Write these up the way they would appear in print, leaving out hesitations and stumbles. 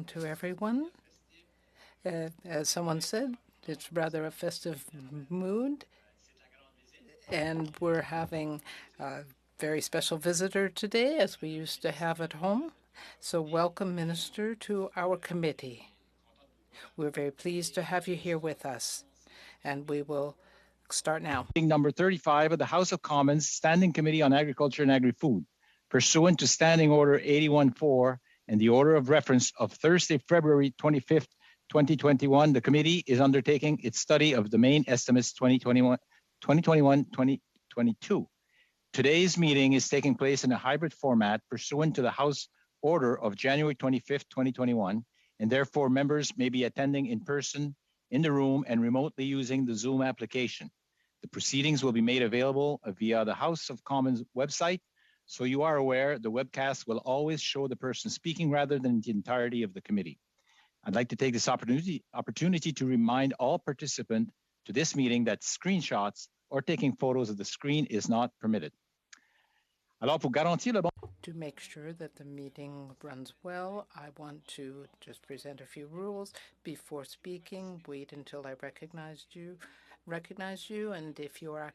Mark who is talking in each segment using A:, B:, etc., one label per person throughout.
A: welcome to everyone. As someone said, it's rather a festive mood, and we're having a very special visitor today, as we used to have at home. So welcome, Minister, to our committee. We're very pleased to have you here with us, and we will start now.
B: Number 35 of the House of Commons Standing Committee on Agriculture and Agri-Food, pursuant to Standing Order 81-4 and the order of reference of Thursday, February 25th, 2021, the committee is undertaking its study of the main estimates 2021-2022. Today's meeting is taking place in a hybrid format pursuant to the House Order of January 25th, 2021, and therefore members may be attending in person in the room and remotely using the Zoom application. The proceedings will be made available via the House of Commons website. So you are aware, the webcast will always show the person speaking rather than the entirety of the committee. I'd like to take this opportunity to remind all participants to this meeting that screenshots or taking photos of the screen is not permitted.
A: To make sure that the meeting runs well, I want to just present a few rules. Before speaking, wait until I recognize you, and if you are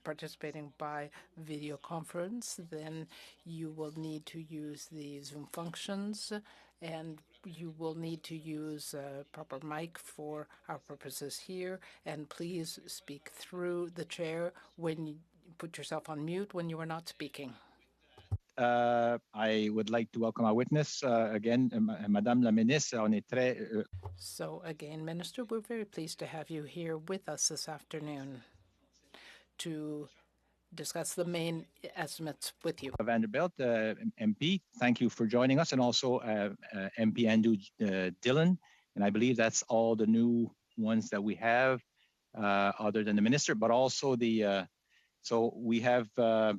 A: participating by video conference, then you will need to use the Zoom functions, and you will need to use a proper mic for our purposes here, and please speak through the chair when you put yourself on mute when you are not speaking.
B: I would like to welcome our witness again, Madame la Ministre.
A: So again, Minister, we're very pleased to have you here with us this afternoon to discuss the main estimates with you.
B: Vanderbilt, MP, thank you for joining us, and also MP Andrew Dillon. And I believe that's all the new ones that we have, other than the minister, but also the, so we have, for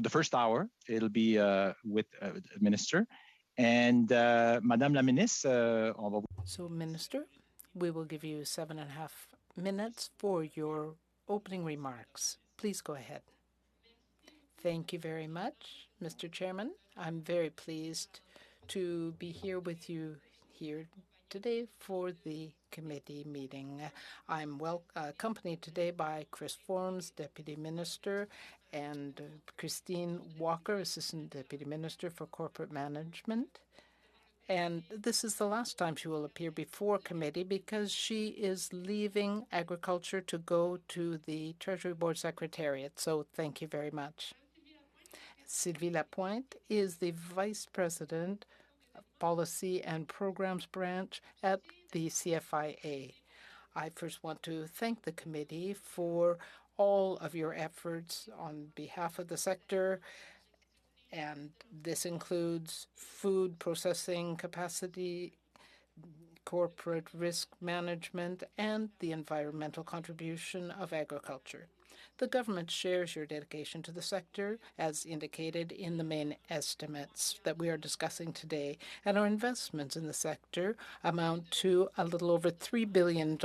B: the first hour, it'll be with the minister. And Madame la Ministre,
A: So, Minister, we will give you 7.5 minutes for your opening remarks. Please go ahead. Thank you very much, Mr. Chairman. I'm very pleased to be here with you here today for the committee meeting. I'm accompanied today by Chris Forms, Deputy Minister, and Christine Walker, Assistant Deputy Minister for Corporate Management. And this is the last time she will appear before committee because she is leaving agriculture to go to the Treasury Board Secretariat. So thank you very much. Sylvie Lapointe is the Vice President of Policy and Programs Branch at the CFIA. I first want to thank the committee for all of your efforts on behalf of the sector, and this includes food processing capacity, corporate risk management, and the environmental contribution of agriculture. The government shares your dedication to the sector, as indicated in the main estimates that we are discussing today, and our investments in the sector amount to a little over $3 billion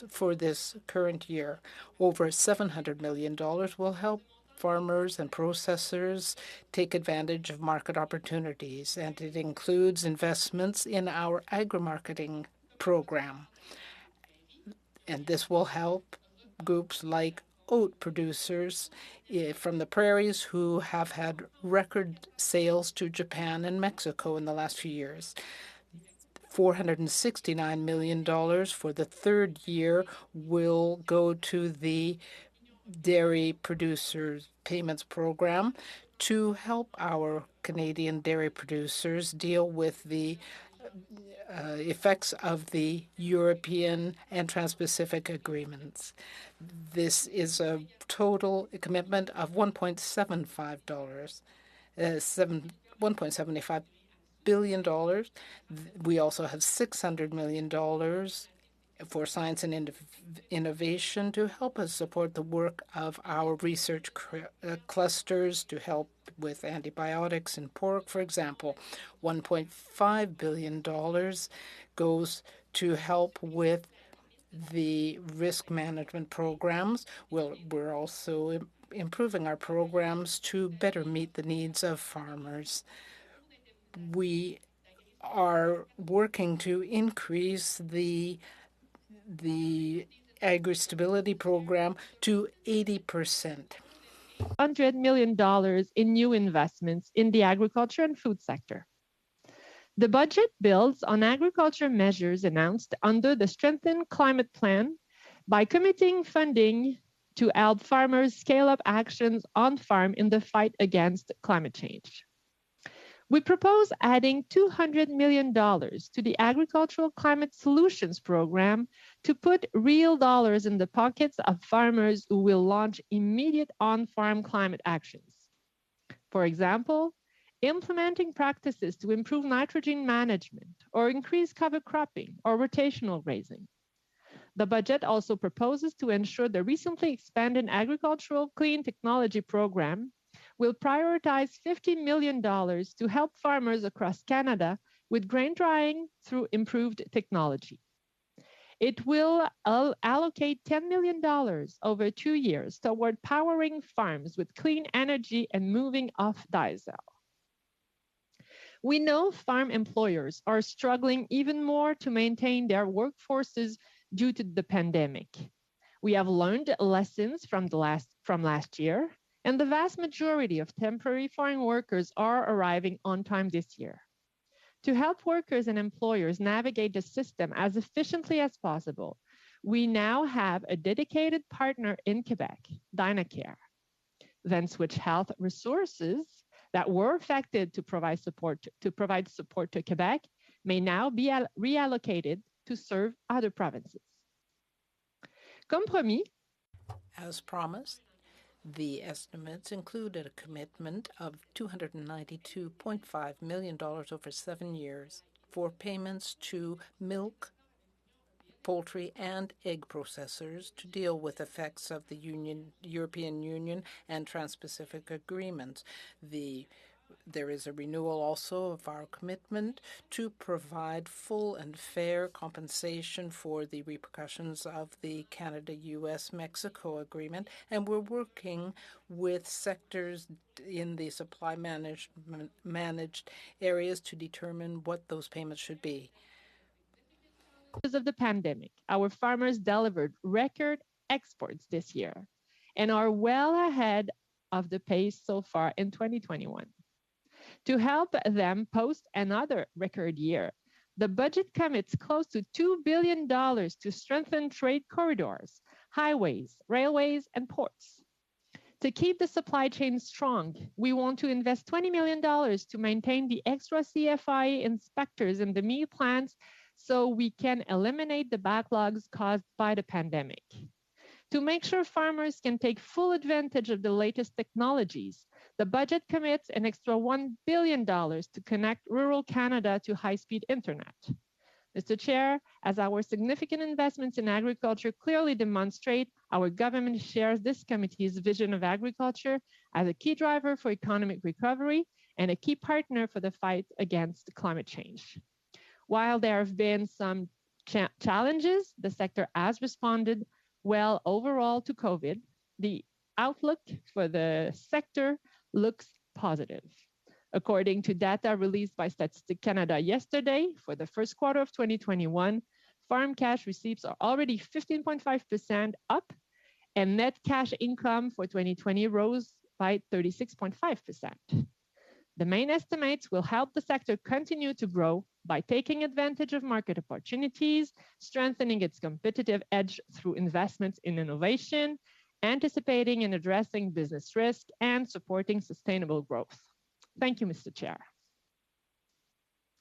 A: for this current year. Over $700 million will help farmers and processors take advantage of market opportunities, and it includes investments in our agri-marketing program. And this will help groups like oat producers from the prairies who have had record sales to Japan and Mexico in the last few years. $469 million for the third year will go to the Dairy Producers Payments Program to help our Canadian dairy producers deal with the effects of the European and Trans-Pacific agreements. This is a total commitment of $1.75 billion. We also have $600 million for science and innovation to help us support the work of our research clusters to help with antibiotics in pork, for example. $1.5 billion goes to help with the risk management programs. We're also improving our programs to better meet the needs of farmers. We are working to increase the agri-stability program to 80%.
C: $100 million in new investments in the agriculture and food sector. The budget builds on agriculture measures announced under the Strengthened Climate Plan by committing funding to help farmers scale up actions on farm in the fight against climate change. We propose adding $200 million to the Agricultural Climate Solutions Program to put real dollars in the pockets of farmers who will launch immediate on-farm climate actions. For example, implementing practices to improve nitrogen management or increase cover cropping or rotational grazing. The budget also proposes to ensure the recently expanded Agricultural Clean Technology Program will prioritize $50 million to help farmers across Canada with grain drying through improved technology. It will allocate $10 million over 2 years toward powering farms with clean energy and moving off diesel. We know farm employers are struggling even more to maintain their workforces due to the pandemic. We have learned lessons from last year, and the vast majority of temporary foreign workers are arriving on time this year. To help workers and employers navigate the system as efficiently as possible, we now have a dedicated partner in Quebec, Dynacare. Vanswitch Health Resources that were affected to provide support to Quebec may now be reallocated to serve other provinces. Comme promis,
A: as promised, the estimates included a commitment of $292.5 million over 7 years for payments to milk, poultry, and egg processors to deal with effects of the European Union and Trans-Pacific Agreement. There is a renewal also of our commitment to provide full and fair compensation for the repercussions of the Canada-US-Mexico agreement, and we're working with sectors in the supply managed areas to determine what those payments should be.
C: Because of the pandemic, our farmers delivered record exports this year and are well ahead of the pace so far in 2021. To help them post another record year, the budget commits close to $2 billion to strengthen trade corridors, highways, railways, and ports. To keep the supply chain strong, we want to invest $20 million to maintain the extra CFI inspectors in the meat plants so we can eliminate the backlogs caused by the pandemic. To make sure farmers can take full advantage of the latest technologies, the budget commits an extra $1 billion to connect rural Canada to high-speed internet. Mr. Chair, as our significant investments in agriculture clearly demonstrate, our government shares this committee's vision of agriculture as a key driver for economic recovery and a key partner for the fight against climate change. While there have been some challenges, the sector has responded well overall to COVID. The outlook for the sector looks positive. According to data released by Statistics Canada yesterday, for the first quarter of 2021, farm cash receipts are already 15.5% up, and net cash income for 2020 rose by 36.5%. The main estimates will help the sector continue to grow by taking advantage of market opportunities, strengthening its competitive edge through investments in innovation, anticipating and addressing business risk, and supporting sustainable growth. Thank you, Mr. Chair.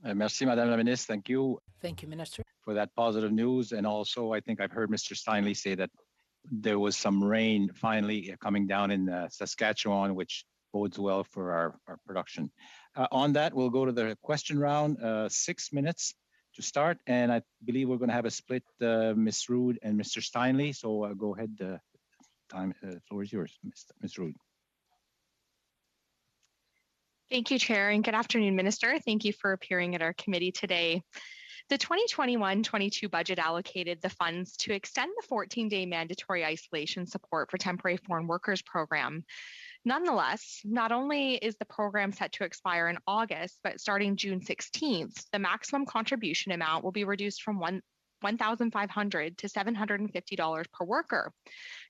B: Merci, Madame la Ministre. Thank you.
A: Thank you, Minister.
B: For that positive news. And also, I think I've heard Mr. Steinley say that there was some rain finally coming down in Saskatchewan, which bodes well for our production. On that, we'll go to the question round, 6 minutes to start. And I believe we're going to have a split, Ms. Rood and Mr. Steinley. So go ahead, the floor is yours, Ms. Rood.
D: Thank you, Chair, and good afternoon, Minister. Thank you for appearing at our committee today. The 2021-22 budget allocated the funds to extend the 14-day mandatory isolation support for temporary foreign workers program Nonetheless, not only is the program set to expire in August, but starting June 16th, the maximum contribution amount will be reduced from $1,500 to $750 per worker.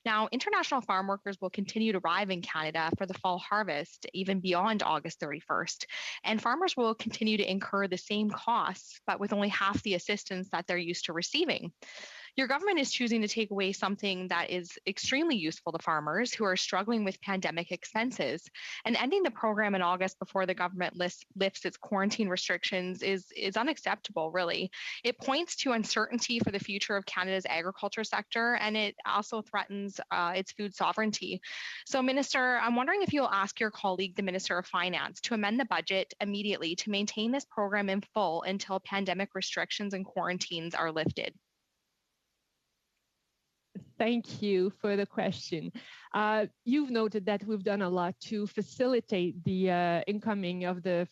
D: Now, international farm workers will continue to arrive in Canada for the fall harvest, even beyond August 31st, and farmers will continue to incur the same costs, but with only half the assistance that they're used to receiving. Your government is choosing to take away something that is extremely useful to farmers who are struggling with pandemic expenses. And ending the program in August before the government lifts its quarantine restrictions is unacceptable, really. It points to uncertainty for the future of Canada's agriculture sector, and it also threatens its food sovereignty. So, Minister, I'm wondering if you'll ask your colleague, the Minister of Finance, to amend the budget immediately to maintain this program in full until pandemic restrictions and quarantines are lifted.
C: Thank you for the question. You've noted that we've done a lot to facilitate the incoming of the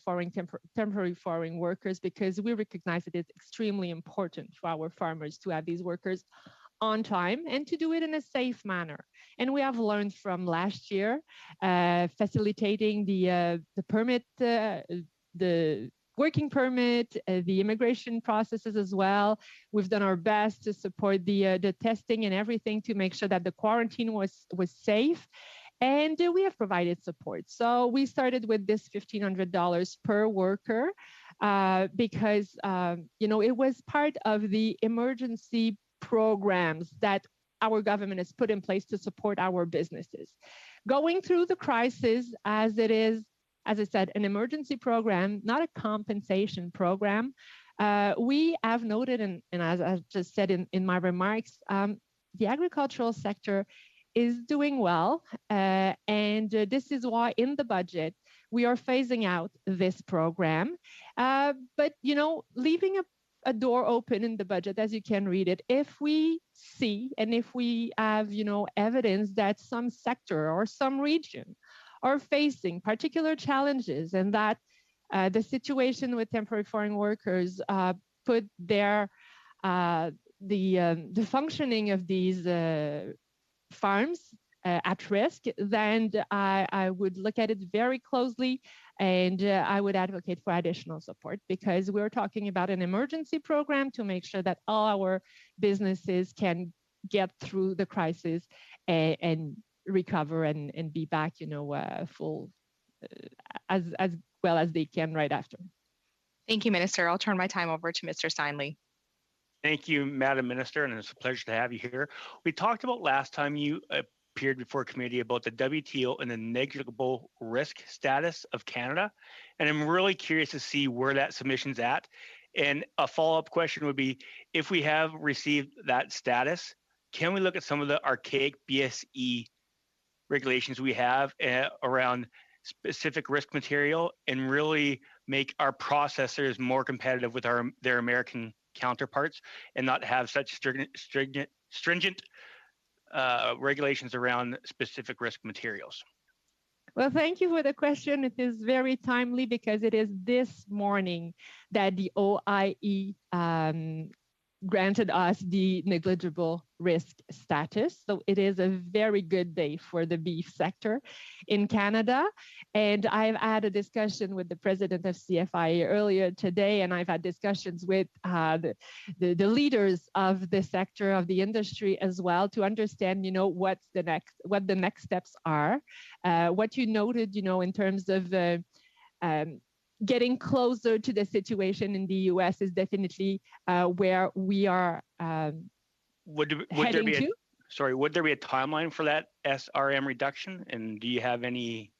C: temporary foreign workers, because we recognize that it's extremely important for our farmers to have these workers on time and to do it in a safe manner. And we have learned from last year, facilitating the permit, the working permit, the immigration processes as well. We've done our best to support the testing and everything to make sure that the quarantine was safe. And we have provided support. So we started with this $1,500 per worker because, it was part of the emergency programs that our government has put in place to support our businesses. Going through the crisis as it is, as I said, an emergency program, not a compensation program. We have noted, and as I just said in my remarks, the agricultural sector is doing well. And this is why in the budget, we are phasing out this program. But, leaving a door open in the budget, as you can read it, if we see and if we have, evidence that some sector or some region are facing particular challenges, and that the situation with temporary foreign workers put the functioning of these farms at risk, then I would look at it very closely, and I would advocate for additional support, because we're talking about an emergency program to make sure that all our businesses can get through the crisis and recover and be back, full as well as they can right after.
D: Thank you, Minister. I'll turn my time over to Mr. Steinle.
E: Thank you, Madam Minister, and it's a pleasure to have you here. We talked about last time you appeared before committee about the WTO and the negligible risk status of Canada, and I'm really curious to see where that submission's at. And a follow-up question would be, if we have received that status, can we look at some of the archaic BSE regulations we have around specific risk material and really make our processors more competitive with their American counterparts, and not have such stringent regulations around specific risk materials?
C: Well, thank you for the question. It is very timely because it is this morning that the OIE granted us the negligible risk status. So it is a very good day for the beef sector in Canada. And I've had a discussion with the president of CFIA earlier today, and I've had discussions with the leaders of the sector, of the industry as well, to understand, what the next steps are. What you noted, in terms of getting closer to the situation in the U.S. is definitely where we are
E: would there be a timeline for that SRM reduction? And do you have any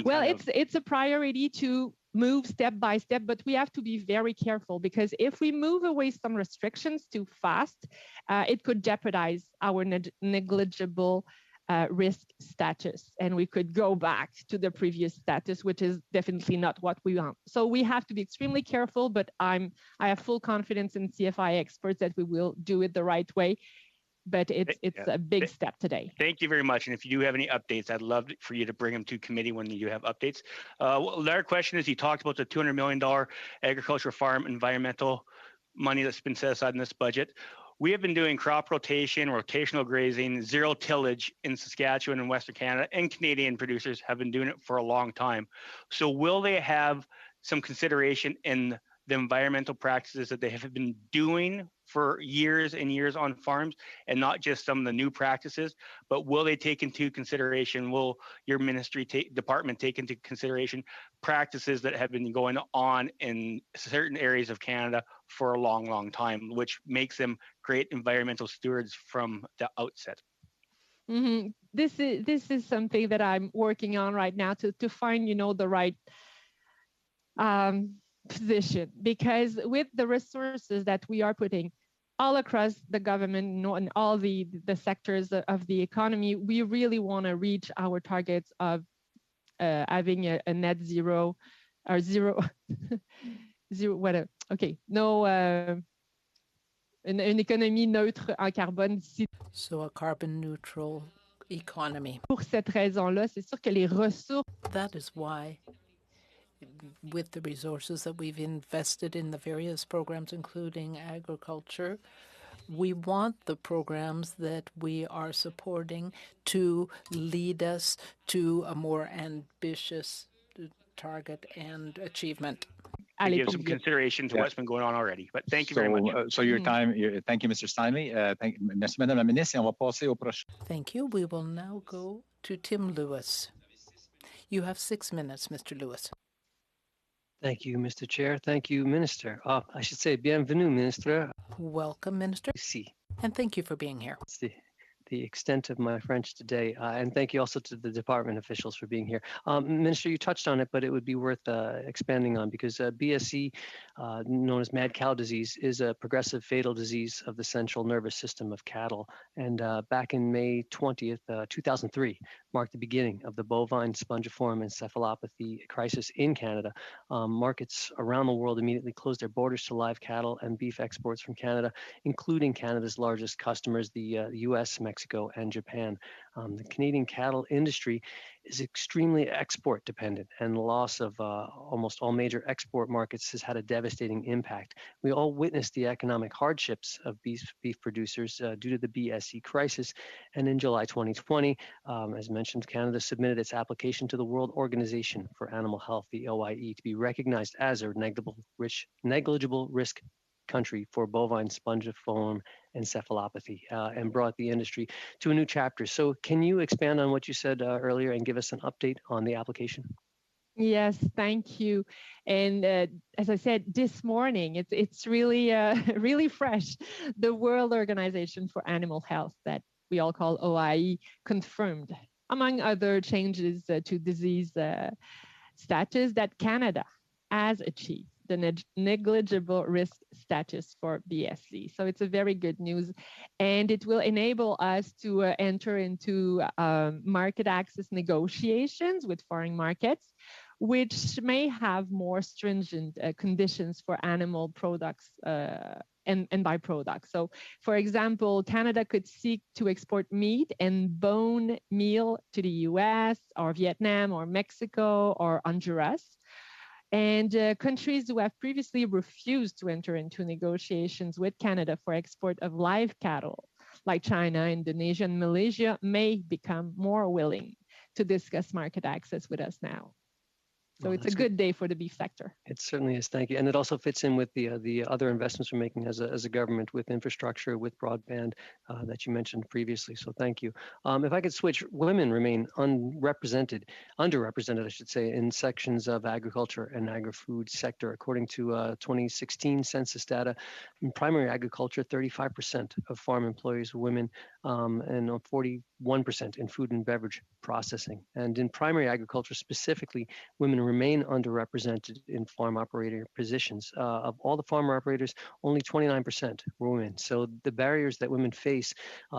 C: well, it's a priority to move step by step, but we have to be very careful, because if we move away some restrictions too fast, it could jeopardize our negligible risk status, and we could go back to the previous status, which is definitely not what we want. So we have to be extremely careful, but I have full confidence in CFI experts that we will do it the right way. But it's a big step today.
E: Thank you very much. And if you do have any updates, I'd love for you to bring them to committee when you have updates. Another question is, you talked about the $200 million agricultural farm environmental money that's been set aside in this budget. We have been doing crop rotation, rotational grazing, zero tillage in Saskatchewan and Western Canada, and Canadian producers have been doing it for a long time. So will they have some consideration in the environmental practices that they have been doing for years and years on farms, and not just some of the new practices, but will they take into consideration, will your department take into consideration practices that have been going on in certain areas of Canada for a long, long time, which makes them great environmental stewards from the outset?
C: Mm-hmm. This is something that I'm working on right now to find, the right position, because with the resources that we are putting all across the government and all the sectors of the economy, we really want to reach our targets of having a net zero or zero, zero, whatever. Okay, no, une économie neutre en carbone d'ici.
A: So a carbon neutral economy.
C: Pour cette raison-là, c'est sûr que les ressources.
A: That is why, with the resources that we've invested in the various programs, including agriculture, we want the programs that we are supporting to lead us to a more ambitious target and achievement.
E: Give some consideration to what's been going on already. But thank you very much.
B: So your time, thank you, Mr. Steinley. Merci, Madame la Ministre. Et on va passer au prochain.
A: Thank you. We will now go to Tim Lewis. You have 6 minutes, Mr. Lewis.
F: Thank you, Mr. Chair. Thank you, Minister. I should say, bienvenue, Ministre.
A: Welcome, Minister.
F: Si.
A: And thank you for being here.
F: It's the extent of my French today. And thank you also to the department officials for being here. Minister, you touched on it, but it would be worth expanding on, because BSE, known as mad cow disease, is a progressive fatal disease of the central nervous system of cattle. And back in May 20th, 2003, marked the beginning of the bovine spongiform encephalopathy crisis in Canada. Markets around the world immediately closed their borders to live cattle and beef exports from Canada, including Canada's largest customers, the US, Mexico, and Japan. The Canadian cattle industry is extremely export dependent, and the loss of almost all major export markets has had a devastating impact. We all witnessed the economic hardships of beef producers due to the BSE crisis. And in July 2020, as mentioned, Canada submitted its application to the World Organization for Animal Health, the OIE, to be recognized as a negligible risk country for bovine spongiform encephalopathy, and brought the industry to a new chapter. So can you expand on what you said earlier and give us an update on the application?
C: Yes, thank you. And as I said this morning, it's really really fresh. The World Organization for Animal Health, that we all call OIE, confirmed, among other changes to disease status, that Canada has achieved the negligible risk status for BSE. So it's a very good news, and it will enable us to enter into market access negotiations with foreign markets, which may have more stringent conditions for animal products and byproducts. So, for example, Canada could seek to export meat and bone meal to the US or Vietnam or Mexico or Honduras. And countries who have previously refused to enter into negotiations with Canada for export of live cattle, like China, Indonesia, and Malaysia, may become more willing to discuss market access with us now. So it's a good day for the beef sector.
F: It certainly is. Thank you. And it also fits in with the other investments we're making as a government, with infrastructure, with broadband that you mentioned previously. So thank you. If I could switch, women remain underrepresented, I should say, in sections of agriculture and agri-food sector. According to 2016 census data, in primary agriculture, 35% of farm employees are women, and 41% in food and beverage processing. And in primary agriculture specifically, women remain underrepresented in farm operator positions. Of all the farmer operators, only 29% were women. So the barriers that women face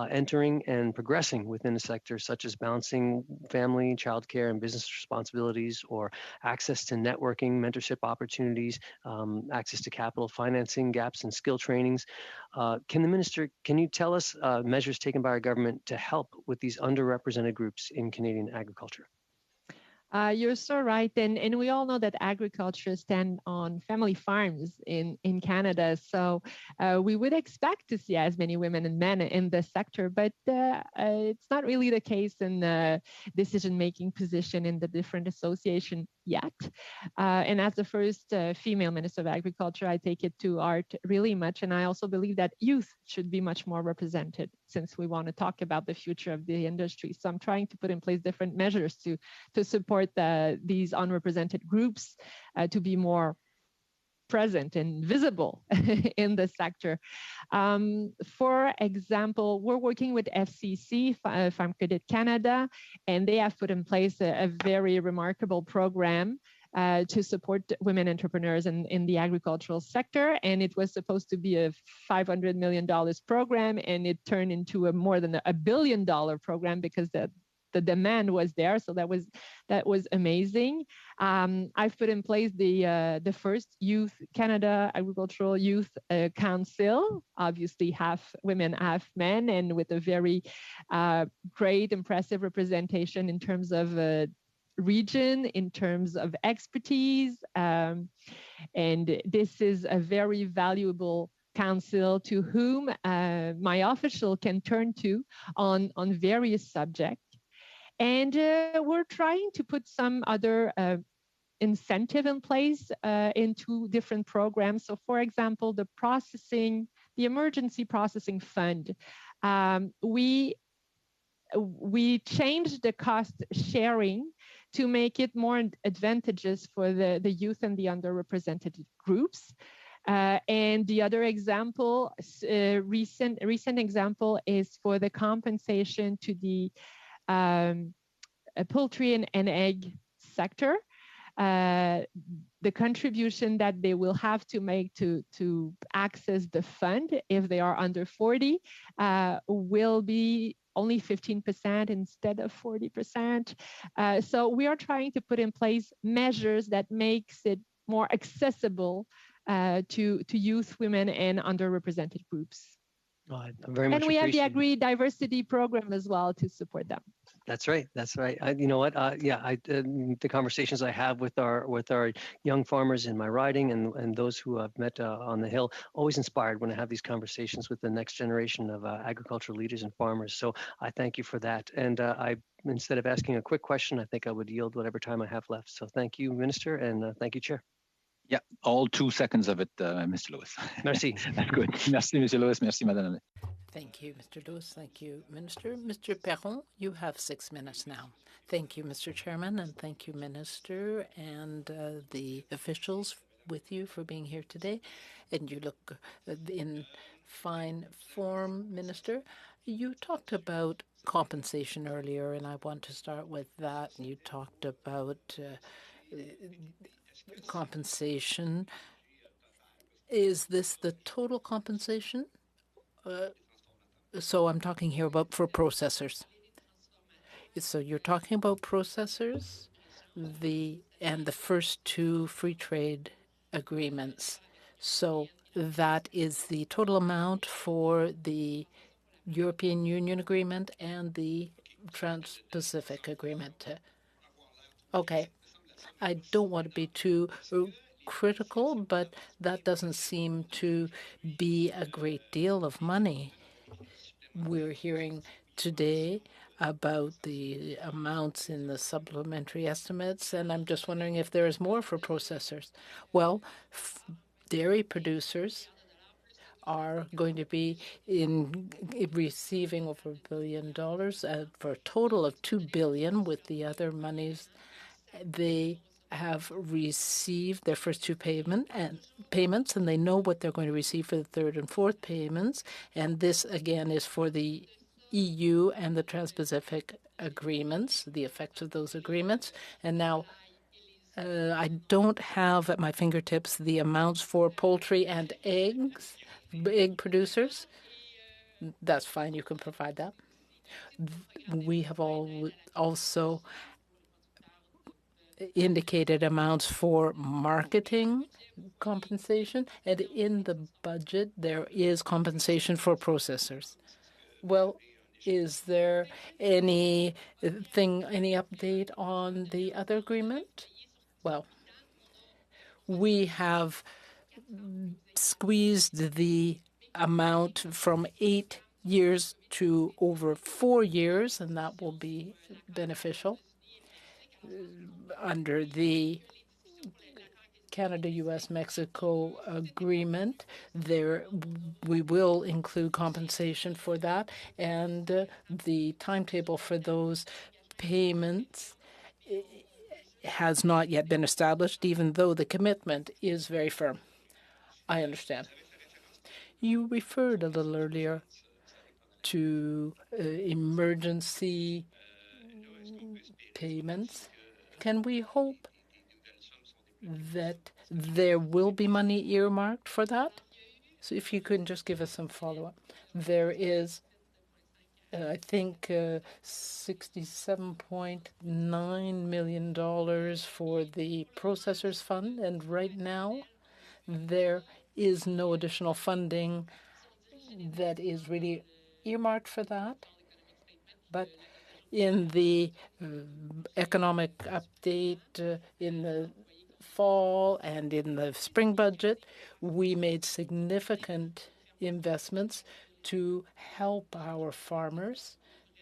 F: entering and progressing within the sector, such as balancing family, childcare, and business responsibilities, or access to networking, mentorship opportunities, access to capital financing, gaps in skill trainings. Can you tell us measures taken by our government to help with these underrepresented groups in Canadian agriculture?
C: You're so right. And we all know that agriculture stands on family farms in Canada. So we would expect to see as many women and men in the sector, but it's not really the case in the decision-making position in the different association yet. And as the first female Minister of Agriculture, I take it to heart really much. And I also believe that youth should be much more represented since we want to talk about the future of the industry. So I'm trying to put in place different measures to support these unrepresented groups to be more present and visible in the sector. For example, we're working with FCC, Farm Credit Canada, and they have put in place a very remarkable program to support women entrepreneurs in the agricultural sector. And it was supposed to be a $500 million program, and it turned into a more than $1 billion program because the demand was there. So that was amazing. I've put in place the first Youth Canada Agricultural Youth Council, obviously half women, half men, and with a very great, impressive representation in terms of region, in terms of expertise. And this is a very valuable council to whom my official can turn to on various subjects. And we're trying to put some other incentive in place into different programs. So for example, the emergency processing fund, we changed the cost sharing to make it more advantageous for the youth and the underrepresented groups. And the other example, recent example, is for the compensation to the poultry and egg sector. The contribution that they will have to make to access the fund if they are under 40 will be only 15% instead of 40%. So we are trying to put in place measures that makes it more accessible to youth, women, and underrepresented groups.
F: Very much.
C: And we have the Agri Diversity Program as well to support them.
F: That's right. That's right. You know what? The conversations I have with our young farmers in my riding and those who I've met on the Hill, always inspired when I have these conversations with the next generation of agricultural leaders and farmers. So I thank you for that. And instead of asking a quick question, I think I would yield whatever time I have left. So thank you, Minister, and thank you, Chair.
B: Yeah, all 2 seconds of it, Mr. Lewis.
F: Merci.
B: That's good. Merci, Mr. Lewis. Merci, Madame.
A: Thank you, Mr. Lewis. Thank you, Minister. Mr. Perron, you have 6 minutes now. Thank you, Mr. Chairman, and thank you, Minister, and the officials with you for being here today. And you look in fine form, Minister. You talked about compensation earlier, and I want to start with that. You talked about compensation. Is this the total compensation? So I'm talking here about for processors. So you're talking about processors, and the first 2 free trade agreements. So that is the total amount for the European Union agreement and the Trans-Pacific agreement. Okay. I don't want to be too critical, but that doesn't seem to be a great deal of money. We're hearing today about the amounts in the supplementary estimates, and I'm just wondering if there is more for processors. Well, dairy producers are going to be receiving over $1 billion for a total of $2 billion with the other monies. They have received their first 2 payments, and they know what they're going to receive for the 3rd and 4th payments. And this, again, is for the EU and the Trans-Pacific agreements, the effects of those agreements. And now I don't have at my fingertips the amounts for poultry and egg producers. That's fine. You can provide that. We have also indicated amounts for marketing compensation, and in the budget there is compensation for processors. Well, Is there any update on the other agreement? Well, we have squeezed the amount from 8 years to over 4 years, and that will be beneficial. Under the Canada, U.S., Mexico agreement, we will include compensation for that, and the timetable for those payments has not yet been established, even though the commitment is very firm. I understand. You referred a little earlier to emergency payments. Can we hope that there will be money earmarked for that? So if you could just give us some follow-up. There is, I think, $67.9 million for the processors fund, and right now there is no additional funding that is really earmarked for that. But in the economic update in the fall and in the spring budget, we made significant investments to help our farmers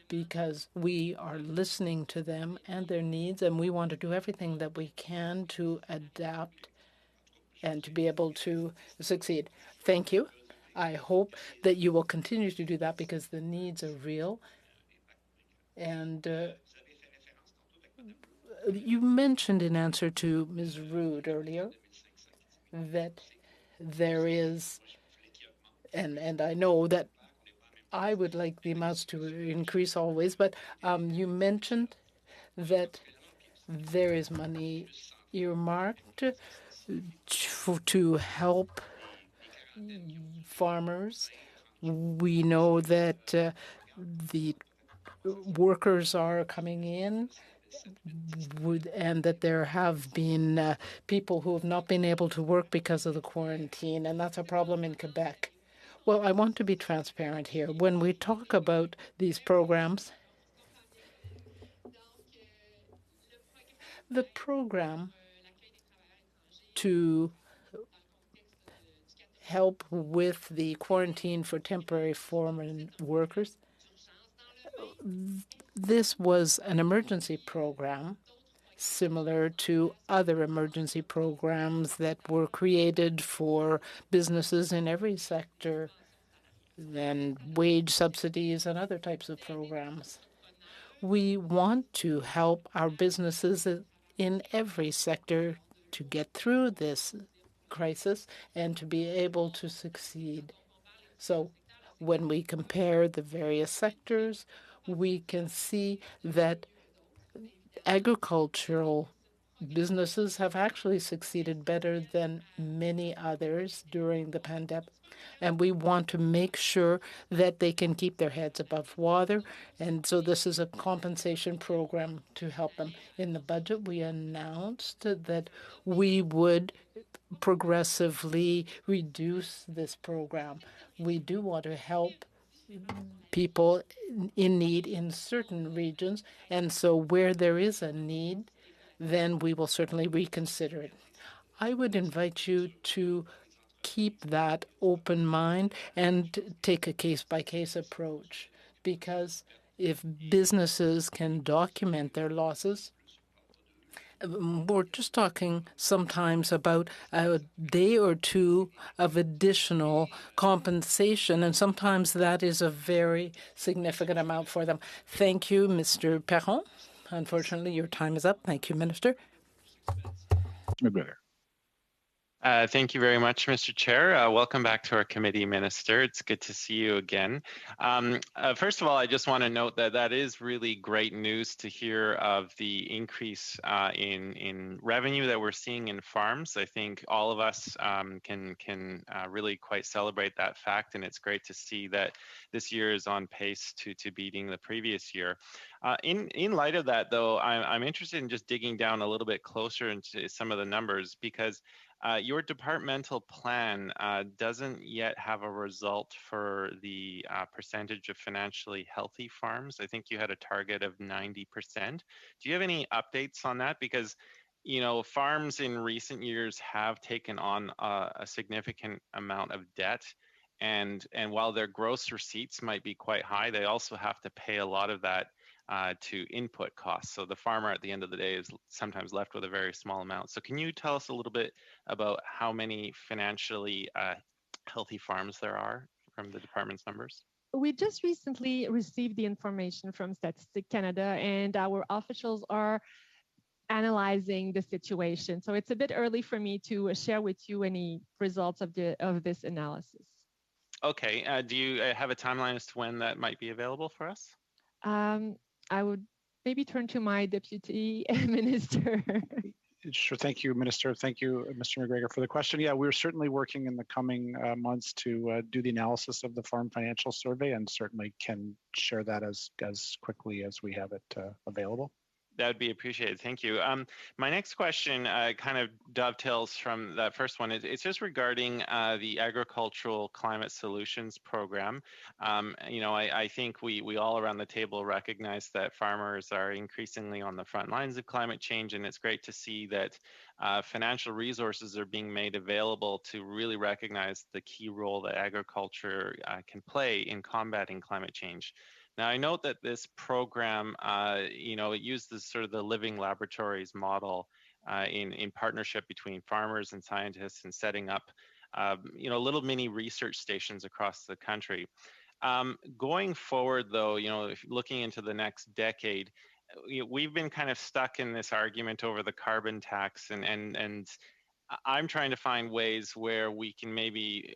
A: because we are listening to them and their needs, and we want to do everything that we can to adapt and to be able to succeed. Thank you. I hope that you will continue to do that because the needs are real. And you mentioned in answer to Ms. Rude earlier that there is, and I know that I would like the amounts to increase always, but you mentioned that there is money earmarked to help farmers. We know that the workers are coming in and that there have been people who have not been able to work because of the quarantine, and that's a problem in Quebec. Well, I want to be transparent here. When we talk about these programs, the program to help with the quarantine for temporary foreign workers, this was an emergency program similar to other emergency programs that were created for businesses in every sector, and wage subsidies and other types of programs. We want to help our businesses in every sector to get through this crisis and to be able to succeed. So when we compare the various sectors, we can see that agricultural businesses have actually succeeded better than many others during the pandemic. And we want to make sure that they can keep their heads above water. And so this is a compensation program to help them. In the budget, we announced that we would progressively reduce this program. We do want to help people in need in certain regions. And so where there is a need, then we will certainly reconsider it. I would invite you to keep that open mind and take a case-by-case approach, because if businesses can document their losses, we're just talking sometimes about a day or two of additional compensation, and sometimes that is a very significant amount for them. Thank you, Mr. Perron. Unfortunately, your time is up. Thank you, Minister.
B: McGregor.
G: Thank you very much, Mr. Chair. Welcome back to our committee, Minister. It's good to see you again. First of all, I just want to note that that is really great news to hear of the increase in revenue that we're seeing in farms. I think all of us can really quite celebrate that fact, and it's great to see that this year is on pace to beating the previous year. In light of that, though, I'm interested in just digging down a little bit closer into some of the numbers, because Your departmental plan doesn't yet have a result for the percentage of financially healthy farms. I think you had a target of 90%. Do you have any updates on that? Because farms in recent years have taken on a significant amount of debt, and while their gross receipts might be quite high, they also have to pay a lot of that to input costs. So the farmer at the end of the day is sometimes left with a very small amount. So can you tell us a little bit about how many financially healthy farms there are from the department's numbers?
C: We just recently received the information from Statistics Canada, and our officials are analyzing the situation. So it's a bit early for me to share with you any results of this analysis.
G: Okay. Do you have a timeline as to when that might be available for us?
C: I would maybe turn to my deputy minister.
H: Sure. Thank you, Minister. Thank you, Mr. McGregor, for the question. Yeah, we're certainly working in the coming months to do the analysis of the Farm Financial Survey, and certainly can share that as quickly as we have it available.
G: That would be appreciated. Thank you. My next question kind of dovetails from that first one. It's just regarding the Agricultural Climate Solutions Program. I think we all around the table recognize that farmers are increasingly on the front lines of climate change, and it's great to see that financial resources are being made available to really recognize the key role that agriculture can play in combating climate change. Now, I note that this program, it uses sort of the living laboratories model in partnership between farmers and scientists, and setting up, little mini research stations across the country. Going forward, though, if looking into the next decade, we've been kind of stuck in this argument over the carbon tax, and I'm trying to find ways where we can maybe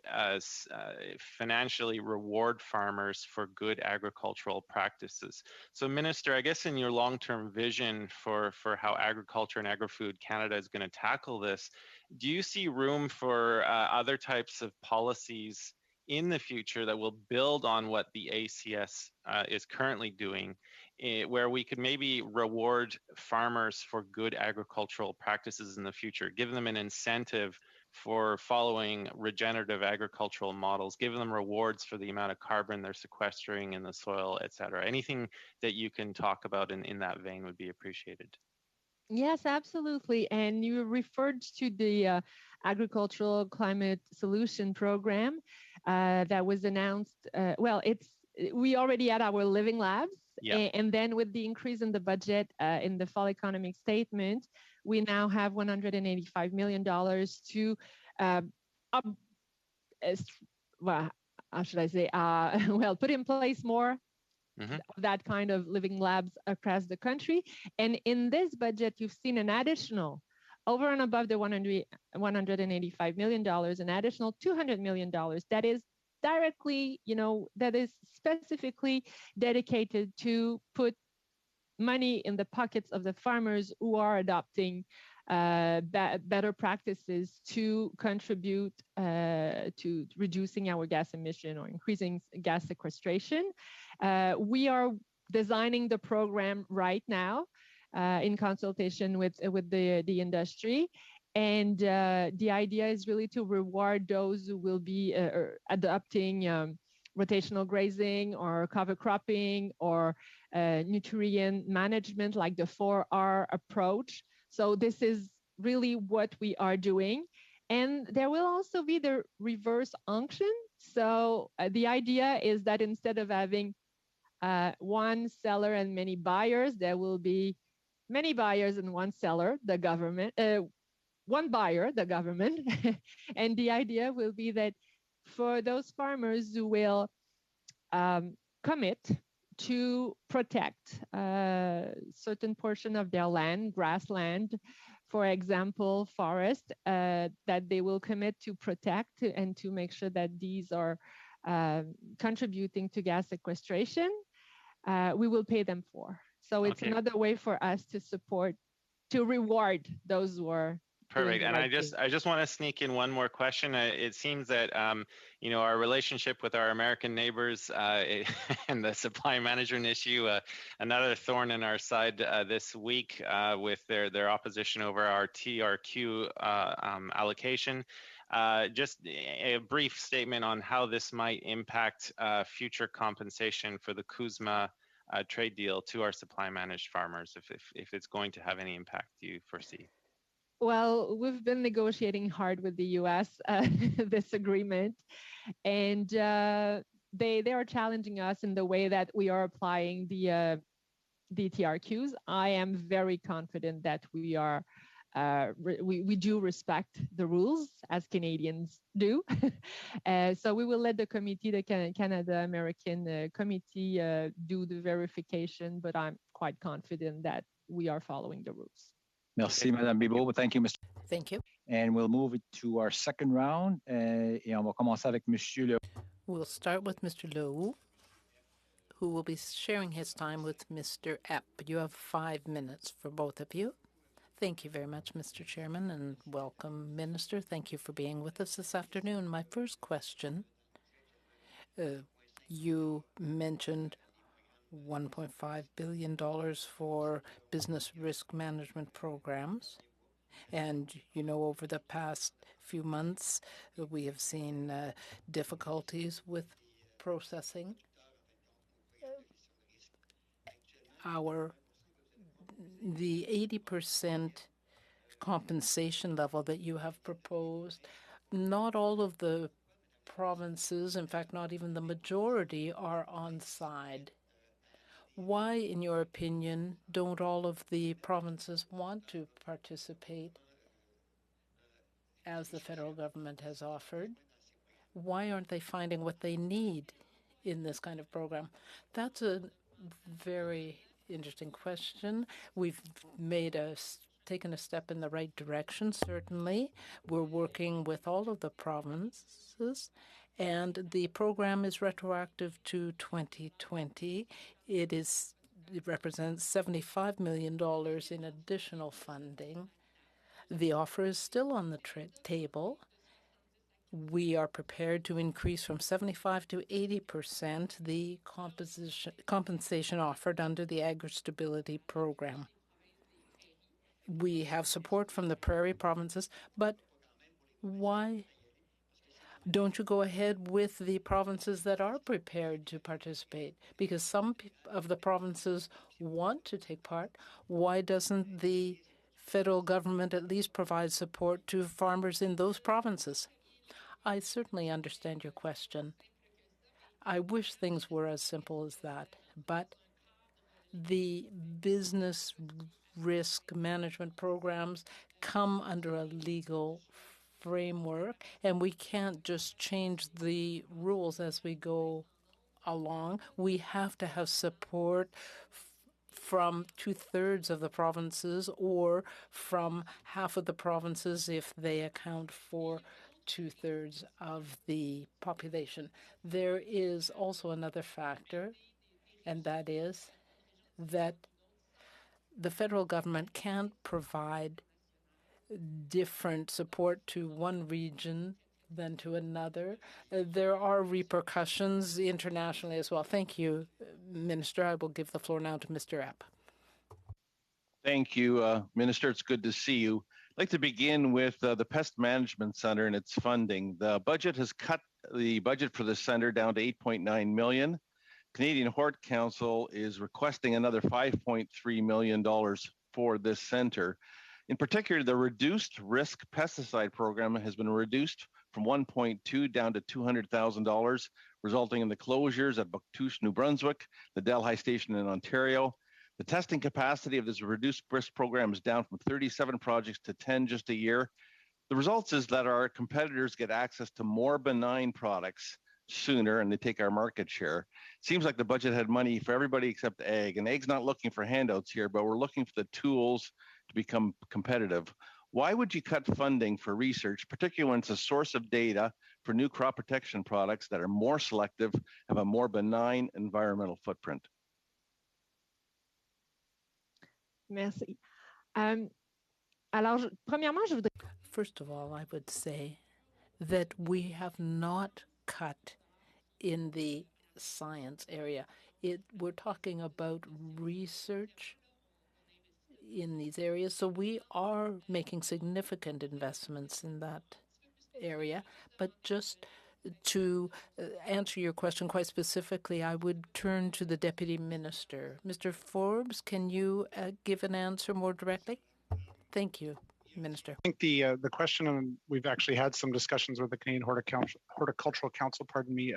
G: financially reward farmers for good agricultural practices. So, Minister, I guess in your long-term vision for how Agriculture and Agri-Food Canada is going to tackle this, do you see room for other types of policies in the future that will build on what the ACS is currently doing, where we could maybe reward farmers for good agricultural practices in the future, give them an incentive for following regenerative agricultural models, give them rewards for the amount of carbon they're sequestering in the soil, et cetera? Anything that you can talk about in that vein would be appreciated.
C: Yes, absolutely. And you referred to the Agricultural Climate Solution Program that was announced. We already had our living labs. Yeah. And then with the increase in the budget in the fall economic statement, we now have $185 million to, how should I say, put in place more that kind of living labs across the country. And in this budget, you've seen an additional, over and above the $185 million, an additional $200 million that is directly, that is specifically dedicated to put money in the pockets of the farmers who are adopting better practices to contribute to reducing our gas emission or increasing gas sequestration. We are designing the program right now in consultation with the industry. And the idea is really to reward those who will be adopting rotational grazing or cover cropping or nutrient management, like the 4R approach. So this is really what we are doing. And there will also be the reverse auction. So the idea is that instead of having one seller and many buyers, there will be many buyers and one seller, the government, one buyer, the government. And the idea will be that for those farmers who will commit to protect a certain portion of their land, grassland, for example, forest, that they will commit to protect and to make sure that these are contributing to gas sequestration, we will pay them for. So it's another way for us to support, to reward those who are
G: Perfect.
C: the
G: And
C: right thing.
G: I just want to sneak in one more question. It seems that our relationship with our American neighbors and the supply management issue, another thorn in our side this week with their opposition over our TRQ allocation. Just a brief statement on how this might impact future compensation for the CUSMA trade deal to our supply managed farmers, if it's going to have any impact you foresee.
C: Well, we've been negotiating hard with the U.S. This agreement, and they are challenging us in the way that we are applying the TRQs. I am very confident that we are we do respect the rules as Canadians do. So we will let the committee, the Canada-American committee, do the verification, but I'm quite confident that we are following the rules.
B: Merci, Madame Bibeau. Thank you, Mr.
A: Thank you.
B: And we'll move it to our second round. Et on va commencer avec Monsieur Le.
A: We'll start with Mr. Leroux, who will be sharing his time with Mr. Epp. You have 5 minutes for both of you. Thank you very much, Mr. Chairman, and welcome, Minister. Thank you for being with us this afternoon. My first question, you mentioned $1.5 billion for business risk management programs. And, over the past few months, we have seen difficulties with processing the 80% compensation level that you have proposed. Not all of the provinces, in fact, not even the majority, are on side. Why, in your opinion, don't all of the provinces want to participate as the federal government has offered? Why aren't they finding what they need in this kind of program? That's a very interesting question. We've taken a step in the right direction, certainly. We're working with all of the provinces, and the program is retroactive to 2020. It represents $75 million in additional funding. The offer is still on the table. We are prepared to increase from 75 to 80% the compensation offered under the Agri-Stability Program. We have support from the prairie provinces, but why don't you go ahead with the provinces that are prepared to participate? Because some of the provinces want to take part. Why doesn't the federal government at least provide support to farmers in those provinces? I certainly understand your question. I wish things were as simple as that, but the business risk management programs come under a legal framework, and we can't just change the rules as we go along. We have to have support from 2/3 of the provinces or from half of the provinces if they account for 2/3 of the population. There is also another factor, and that is that the federal government can't provide different support to one region than to another. There are repercussions internationally as well. Thank you, Minister. I will give the floor now to Mr. Epp.
I: Thank you, Minister. It's good to see you. I'd like to begin with the Pest Management Center and its funding. The budget has cut the budget for the center down to $8.9 million. Canadian Hort Council is requesting another $5.3 million for this center. In particular, the reduced risk pesticide program has been reduced from 1.2 down to $200,000, resulting in the closures at Bouctouche, New Brunswick, the Delhi Station in Ontario. The testing capacity of this reduced risk program is down from 37 projects to 10 just a year. The results is that our competitors get access to more benign products sooner and they take our market share. Seems like the budget had money for everybody except ag, and ag's not looking for handouts here, but we're looking for the tools to become competitive. Why would you cut funding for research, particularly when it's a source of data for new crop protection products that are more selective, have a more benign environmental footprint?
C: Merci. Alors, premièrement, je voudrais...
A: First of all, I would say that we have not cut in the science area. We're talking about research in these areas, so we are making significant investments in that area. But just to answer your question quite specifically, I would turn to the Deputy Minister. Mr. Forbes, can you give an answer more directly? Thank you, Minister.
H: I think the question, and we've actually had some discussions with the Canadian Horticultural Council,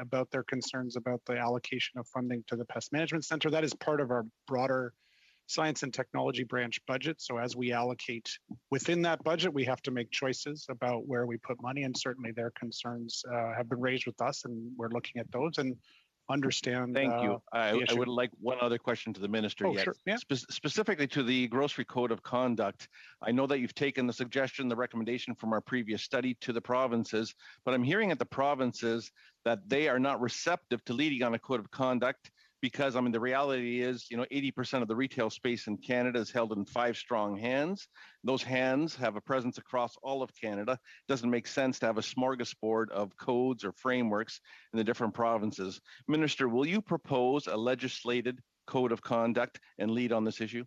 H: about their concerns about the allocation of funding to the Pest Management Center. That is part of our broader science and technology branch budget. So as we allocate within that budget, we have to make choices about where we put money, and certainly their concerns have been raised with us, and we're looking at those and understand.
I: Thank you. I would like one other question to the minister.
H: Oh, sure. Yeah.
I: Specifically to the grocery code of conduct. I know that you've taken the suggestion, the recommendation from our previous study to the provinces, but I'm hearing at the provinces that they are not receptive to leading on a code of conduct because, I mean, the reality is, 80% of the retail space in Canada is held in 5 strong hands. Those hands have a presence across all of Canada. It doesn't make sense to have a smorgasbord of codes or frameworks in the different provinces. Minister, will you propose a legislated code of conduct and lead on this issue?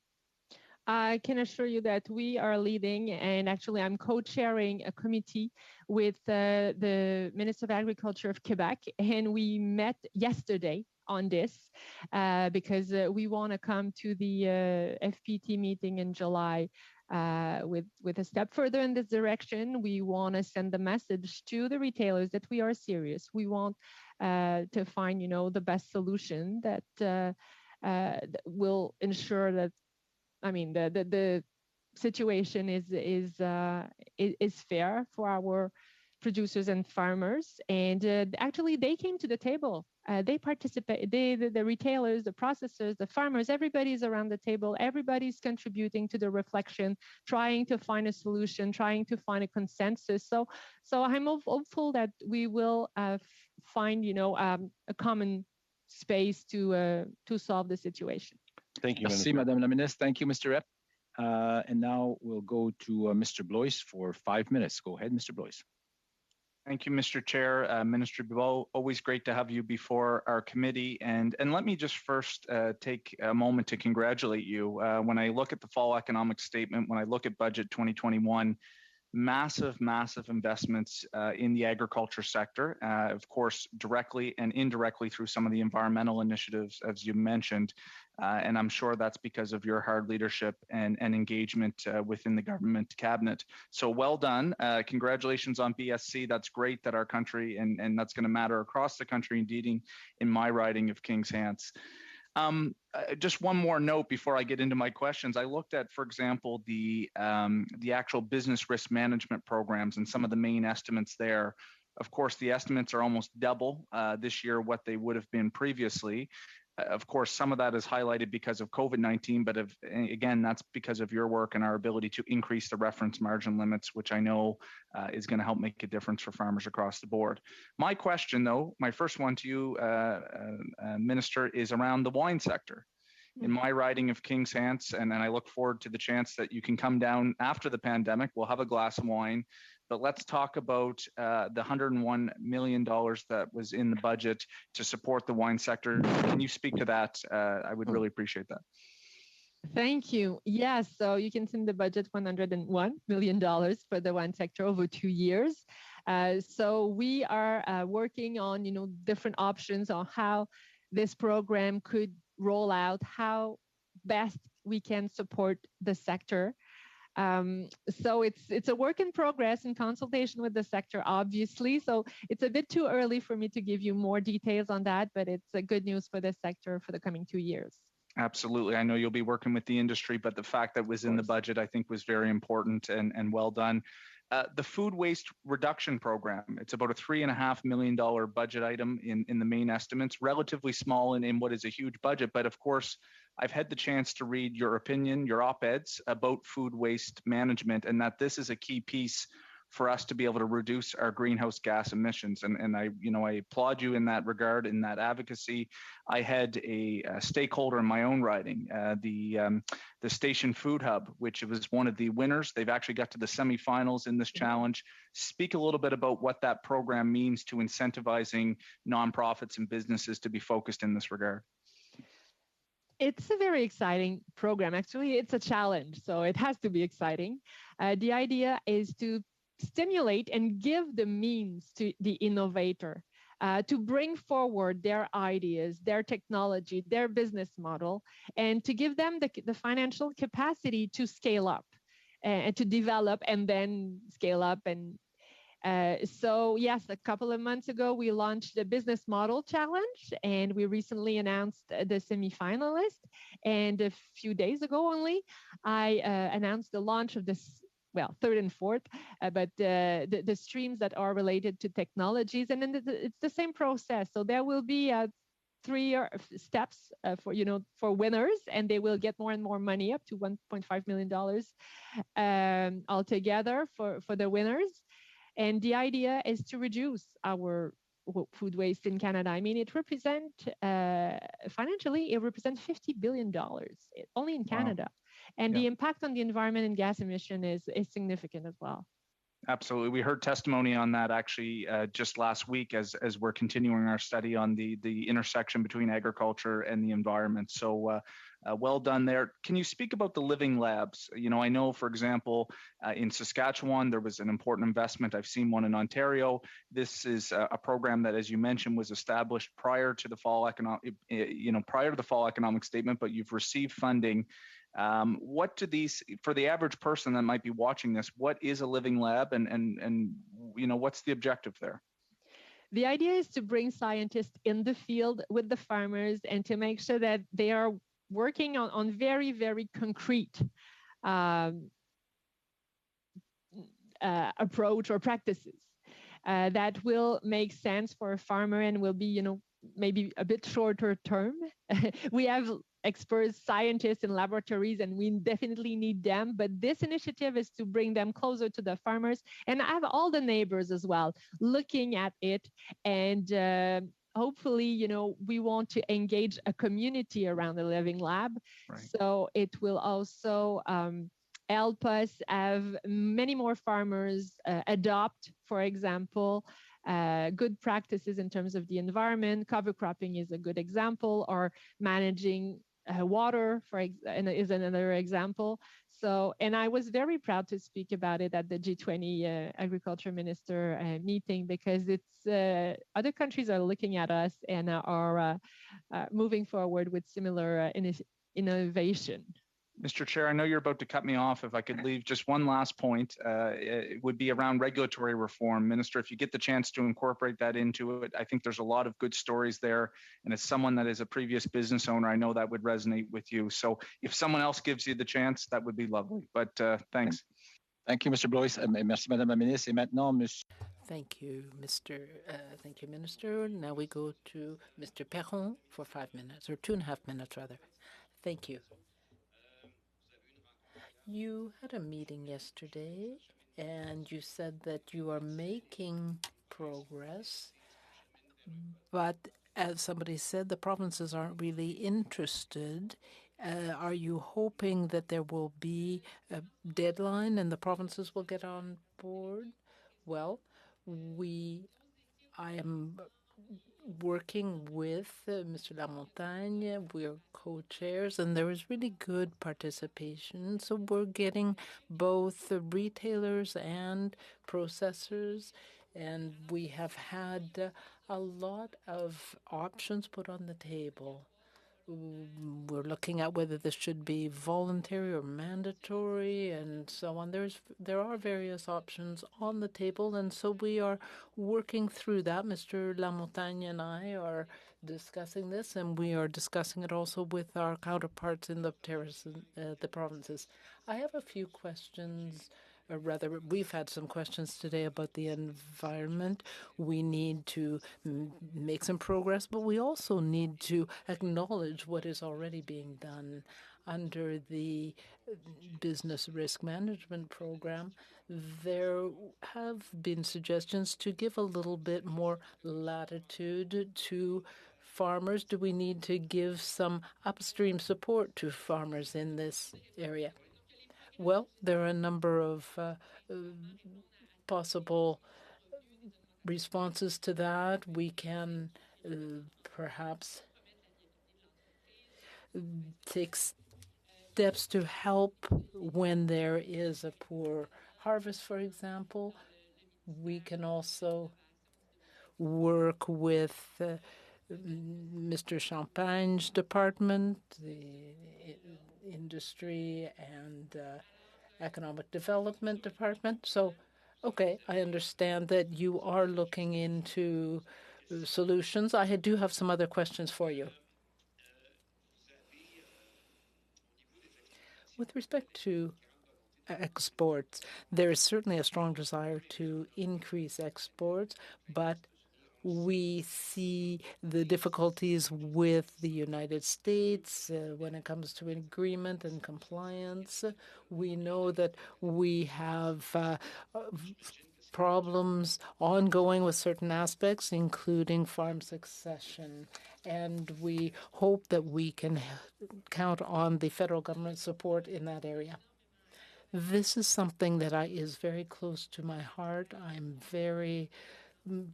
C: I can assure you that we are leading, and actually I'm co-chairing a committee with the Minister of Agriculture of Quebec, and we met yesterday on this because we want to come to the FPT meeting in July with a step further in this direction. We want to send the message to the retailers that we are serious. We want to find, the best solution that will ensure that, the situation is fair for our producers and farmers. And actually, they came to the table. They participate. The retailers, the processors, the farmers, everybody's around the table. Everybody's contributing to the reflection, trying to find a solution, trying to find a consensus. So I'm hopeful that we will find, a common space to solve the situation.
I: Thank you,
B: Merci, Madame la Ministre. Thank you, Mr. Rep. And now we'll go to Mr. Blois for 5 minutes. Go ahead, Mr. Blois.
J: Thank you, Mr. Chair. Minister Bibeau, always great to have you before our committee. And let me just first take a moment to congratulate you. When I look at the fall economic statement, when I look at budget 2021, massive investments in the agriculture sector, of course, directly and indirectly through some of the environmental initiatives, as you mentioned. And I'm sure that's because of your hard leadership and engagement within the government cabinet. So well done. Congratulations on BSC. That's great that our country, and that's going to matter across the country, indeed, in my riding of Kings Hants. Just one more note before I get into my questions. I looked at, for example, the actual business risk management programs and some of the main estimates there. Of course, the estimates are almost double this year what they would have been previously. Of course, some of that is highlighted because of COVID-19, but again, that's because of your work and our ability to increase the reference margin limits, which I know is going to help make a difference for farmers across the board. My question, though, my first one to you, Minister, is around the wine sector. In my riding of Kings Hants, and I look forward to the chance that you can come down after the pandemic. We'll have a glass of wine. But let's talk about the $101 million that was in the budget to support the wine sector. Can you speak to that? I would really appreciate that.
C: Thank you. Yes, so you can see in the budget $101 million for the wine sector over 2 years. So we are working on, different options on how this program could roll out, how best we can support the sector. So it's a work in progress in consultation with the sector, obviously. So it's a bit too early for me to give you more details on that, but it's a good news for the sector for the coming 2 years.
J: Absolutely. I know you'll be working with the industry, but the fact that it was in the budget, I think, was very important and well done. The food waste reduction program, it's about a $3.5 million budget item in the main estimates, relatively small in what is a huge budget. But of course, I've had the chance to read your opinion, your op-eds about food waste management, and that this is a key piece for us to be able to reduce our greenhouse gas emissions. And I, I applaud you in that regard, in that advocacy. I had a stakeholder in my own riding, the Station Food Hub, which was one of the winners. They've actually got to the semifinals in this challenge. Speak a little bit about what that program means to incentivizing nonprofits and businesses to be focused in this regard.
C: It's a very exciting program. Actually, it's a challenge, so it has to be exciting. The idea is to stimulate and give the means to the innovator to bring forward their ideas, their technology, their business model, and to give them the financial capacity to scale up and to develop and then scale up. And so, yes, a couple of months ago, we launched the Business Model Challenge, and we recently announced the semi-finalist. And a few days ago only, I announced the launch of this, well, third and fourth, but the streams that are related to technologies. And then it's the same process. So there will be 3 steps for winners, and they will get more and more money, up to $1.5 million altogether for the winners. And the idea is to reduce our food waste in Canada. I mean, it represents financially, it represents $50 billion only in Canada. Wow. And the impact on the environment and gas emission is significant as well.
J: Absolutely. We heard testimony on that actually just last week as we're continuing our study on the intersection between agriculture and the environment. So well done there. Can you speak about the living labs? I know, for example, in Saskatchewan, there was an important investment. I've seen one in Ontario. This is a program that, as you mentioned, was established prior to the fall economic statement, but you've received funding. What do these, for the average person that might be watching this, what is a living lab and what's the objective there?
C: The idea is to bring scientists in the field with the farmers and to make sure that they are working on very, very concrete approach or practices that will make sense for a farmer and will be, maybe a bit shorter term. We have experts, scientists in laboratories, and we definitely need them. But this initiative is to bring them closer to the farmers and have all the neighbors as well looking at it. And hopefully, we want to engage a community around the Living Lab. Right. So it will also help us have many more farmers adopt, for example, good practices in terms of the environment. Cover cropping is a good example, or managing water is another example. So, and I was very proud to speak about it at the G20 Agriculture Minister meeting, because it's other countries are looking at us and are moving forward with similar innovation.
J: Mr. Chair, I know you're about to cut me off. If I could leave just one last point, it would be around regulatory reform. Minister, if you get the chance to incorporate that into it, I think there's a lot of good stories there. And as someone that is a previous business owner, I know that would resonate with you. So if someone else gives you the chance, that would be lovely. But thanks.
B: Thank you, Mr. Blois. Merci, Madame la Ministre. Et maintenant, Monsieur.
A: Thank you, Minister. Now we go to Mr. Perron for 5 minutes, or 2.5 minutes, rather. Thank you. You had a meeting yesterday, and you said that you are making progress, but as somebody said, the provinces aren't really interested. Are you hoping that there will be a deadline and the provinces will get on board? Well, I am working with Mr. Lamontagne. We're co-chairs, and there is really good participation. So we're getting both the retailers and processors, and we have had a lot of options put on the table. We're looking at whether this should be voluntary or mandatory and so on. There are various options on the table, and so we are working through that. Mr. Lamontagne and I are discussing this, and we are discussing it also with our counterparts in the provinces. I have a few questions. Or rather, we've had some questions today about the environment. We need to make some progress, but we also need to acknowledge what is already being done under the Business Risk Management Program. There have been suggestions to give a little bit more latitude to farmers. Do we need to give some upstream support to farmers in this area? Well, there are a number of possible responses to that. We can perhaps take steps to help when there is a poor harvest, for example. We can also work with Mr. Champagne's department, the industry and economic development department. So, okay, I understand that you are looking into solutions. I do have some other questions for you. With respect to exports, there is certainly a strong desire to increase exports, but we see the difficulties with the United States when it comes to agreement and compliance. We know that we have problems ongoing with certain aspects, including farm succession. And we hope that we can count on the federal government support in that area. This is something that is very close to my heart. I'm very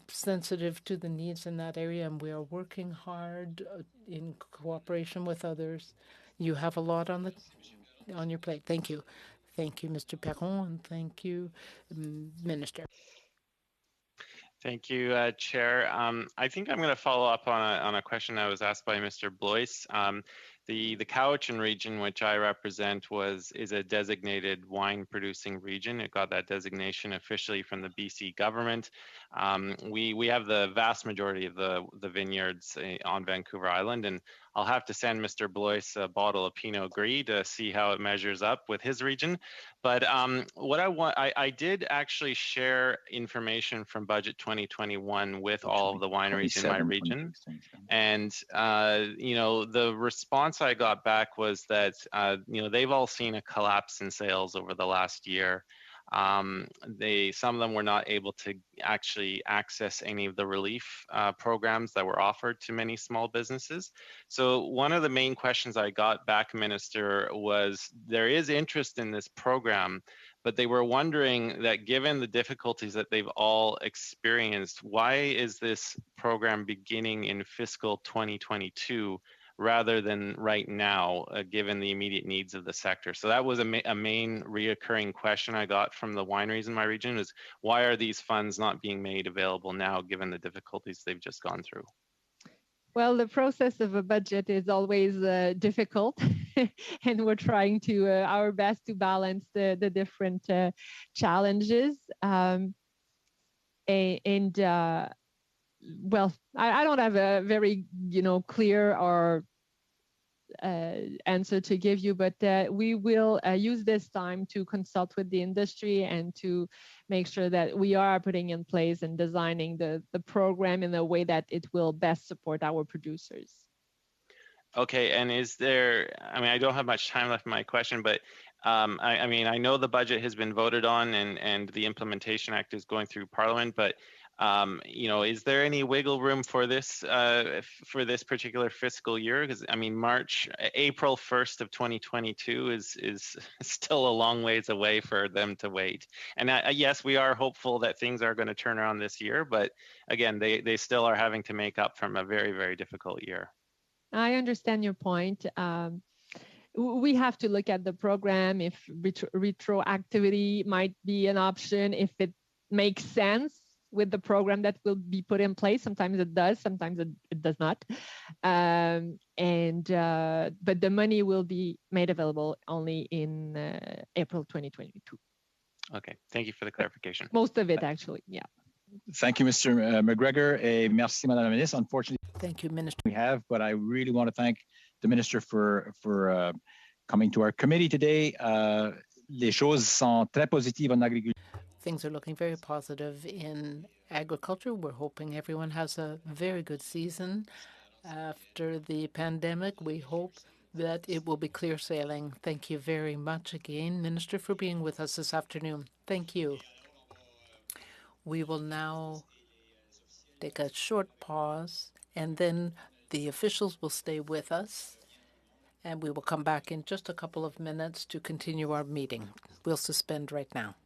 A: sensitive to the needs in that area, and we are working hard in cooperation with others. You have a lot on your plate. Thank you. Thank you, Mr. Perron, and thank you, Minister.
G: Thank you, Chair. I think I'm going to follow up on a question that was asked by Mr. Blois. The Cowichan region, which I represent, is a designated wine producing region. It got that designation officially from the BC government. We have the vast majority of the vineyards on Vancouver Island, and I'll have to send Mr. Blois a bottle of Pinot Gris to see how it measures up with his region. But what I did actually share information from Budget 2021 with all of the wineries in my region. And, the response I got back was that, they've all seen a collapse in sales over the last year. Some of them were not able to actually access any of the relief programs that were offered to many small businesses. So one of the main questions I got back, Minister, was there is interest in this program, but they were wondering that given the difficulties that they've all experienced, why is this program beginning in fiscal 2022 rather than right now, given the immediate needs of the sector? So that was a main reoccurring question I got from the wineries in my region, is why are these funds not being made available now, given the difficulties they've just gone through?
C: Well, the process of a budget is always difficult, and we're trying to our best to balance the different challenges. Well, I don't have a very clear or answer to give you, but we will use this time to consult with the industry and to make sure that we are putting in place and designing the program in a way that it will best support our producers.
G: Okay, and is there, I don't have much time left in my question, but I know the budget has been voted on and the Implementation Act is going through Parliament, but is there any wiggle room for this particular fiscal year? Because April 1st of 2022 is still a long ways away for them to wait. And yes, we are hopeful that things are going to turn around this year, but again, they still are having to make up from a very, very difficult year.
C: I understand your point. We have to look at the program, if retroactivity might be an option, if it makes sense with the program that will be put in place. Sometimes it does, sometimes it does not. But the money will be made available only in April 2022.
G: Okay, thank you for the clarification.
C: Most of it, actually, yeah.
B: Thank you, Mr. McGregor. Merci, Madame la Ministre. Unfortunately,
A: thank you, Minister.
B: We have, but I really want to thank the Minister for coming to our committee today. Les choses sont très positives en agriculture.
A: Things are looking very positive in agriculture. We're hoping everyone has a very good season after the pandemic. We hope that it will be clear sailing. Thank you very much again, Minister, for being with us this afternoon. Thank you. We will now take a short pause, and then the officials will stay with us, and we will come back in just a couple of minutes to continue our meeting. We'll suspend right now.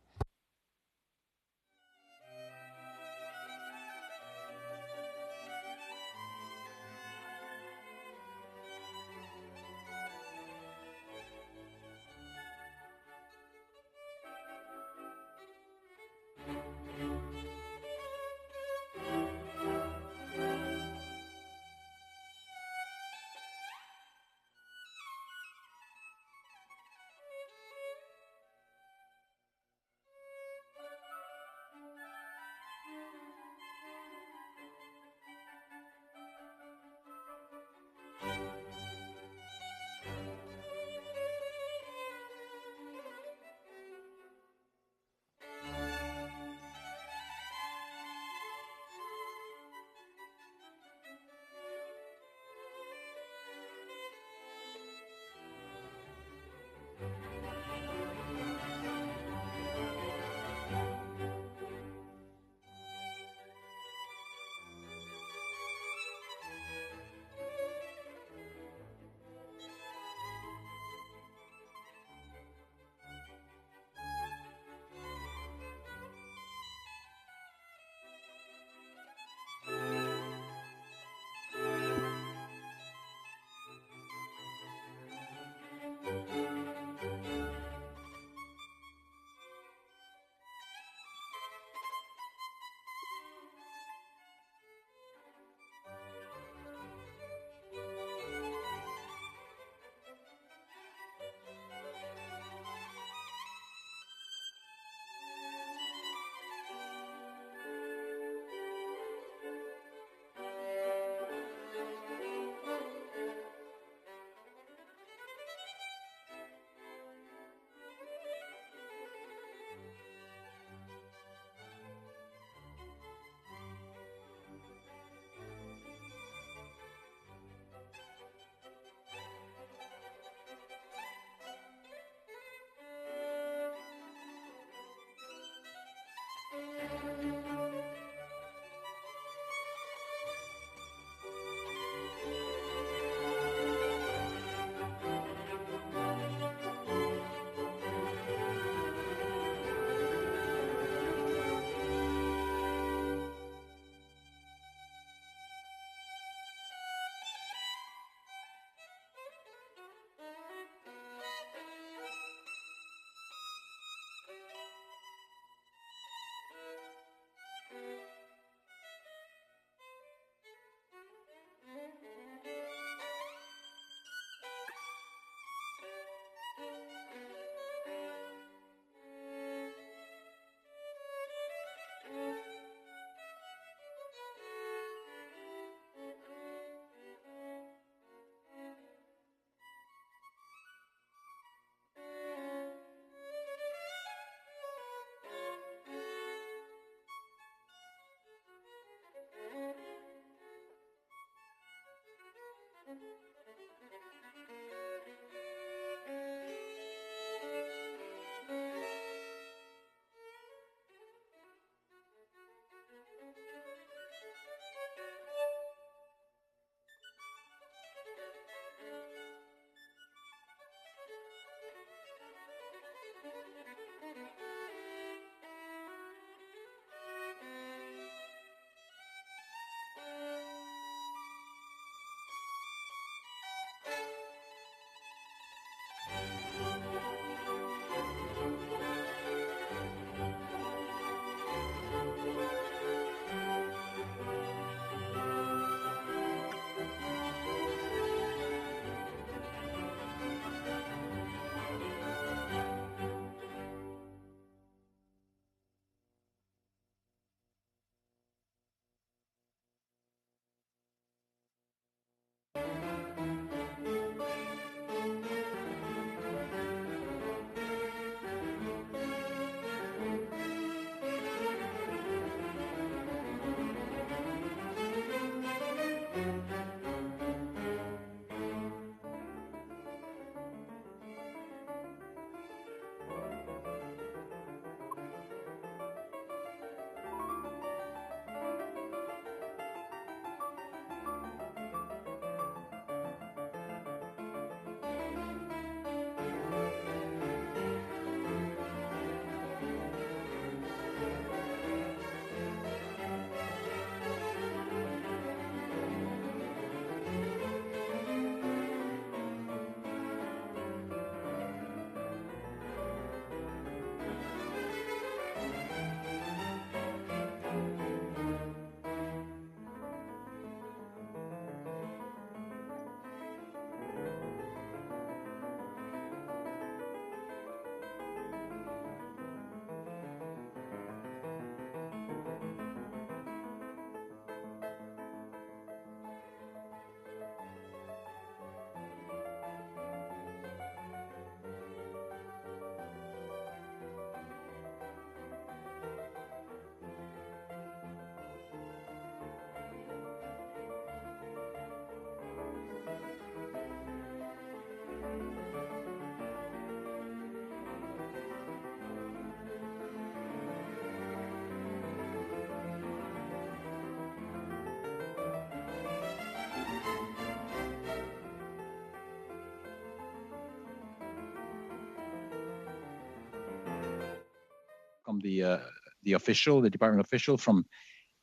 B: the official, the department official from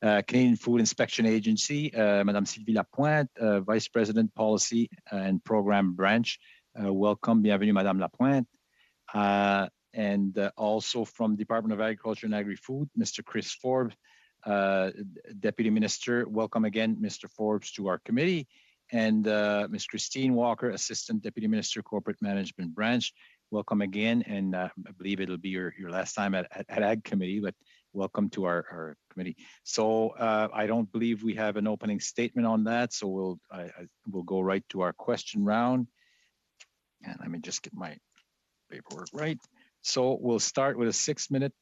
B: Canadian Food Inspection Agency, Madame Sylvie Lapointe, Vice President Policy and Program Branch. Welcome, bienvenue, Madame Lapointe. And also from Department of Agriculture and Agri-Food, Mr. Chris Forbes, Deputy Minister. Welcome again, Mr. Forbes, to our committee. And Ms. Christine Walker, Assistant Deputy Minister, Corporate Management Branch. Welcome again, and I believe it'll be your last time at Ag Committee, but welcome to our committee. So I don't believe we have an opening statement on that, so we'll go right to our question round. And let me just get my paperwork right. So we'll start with a 6-minute,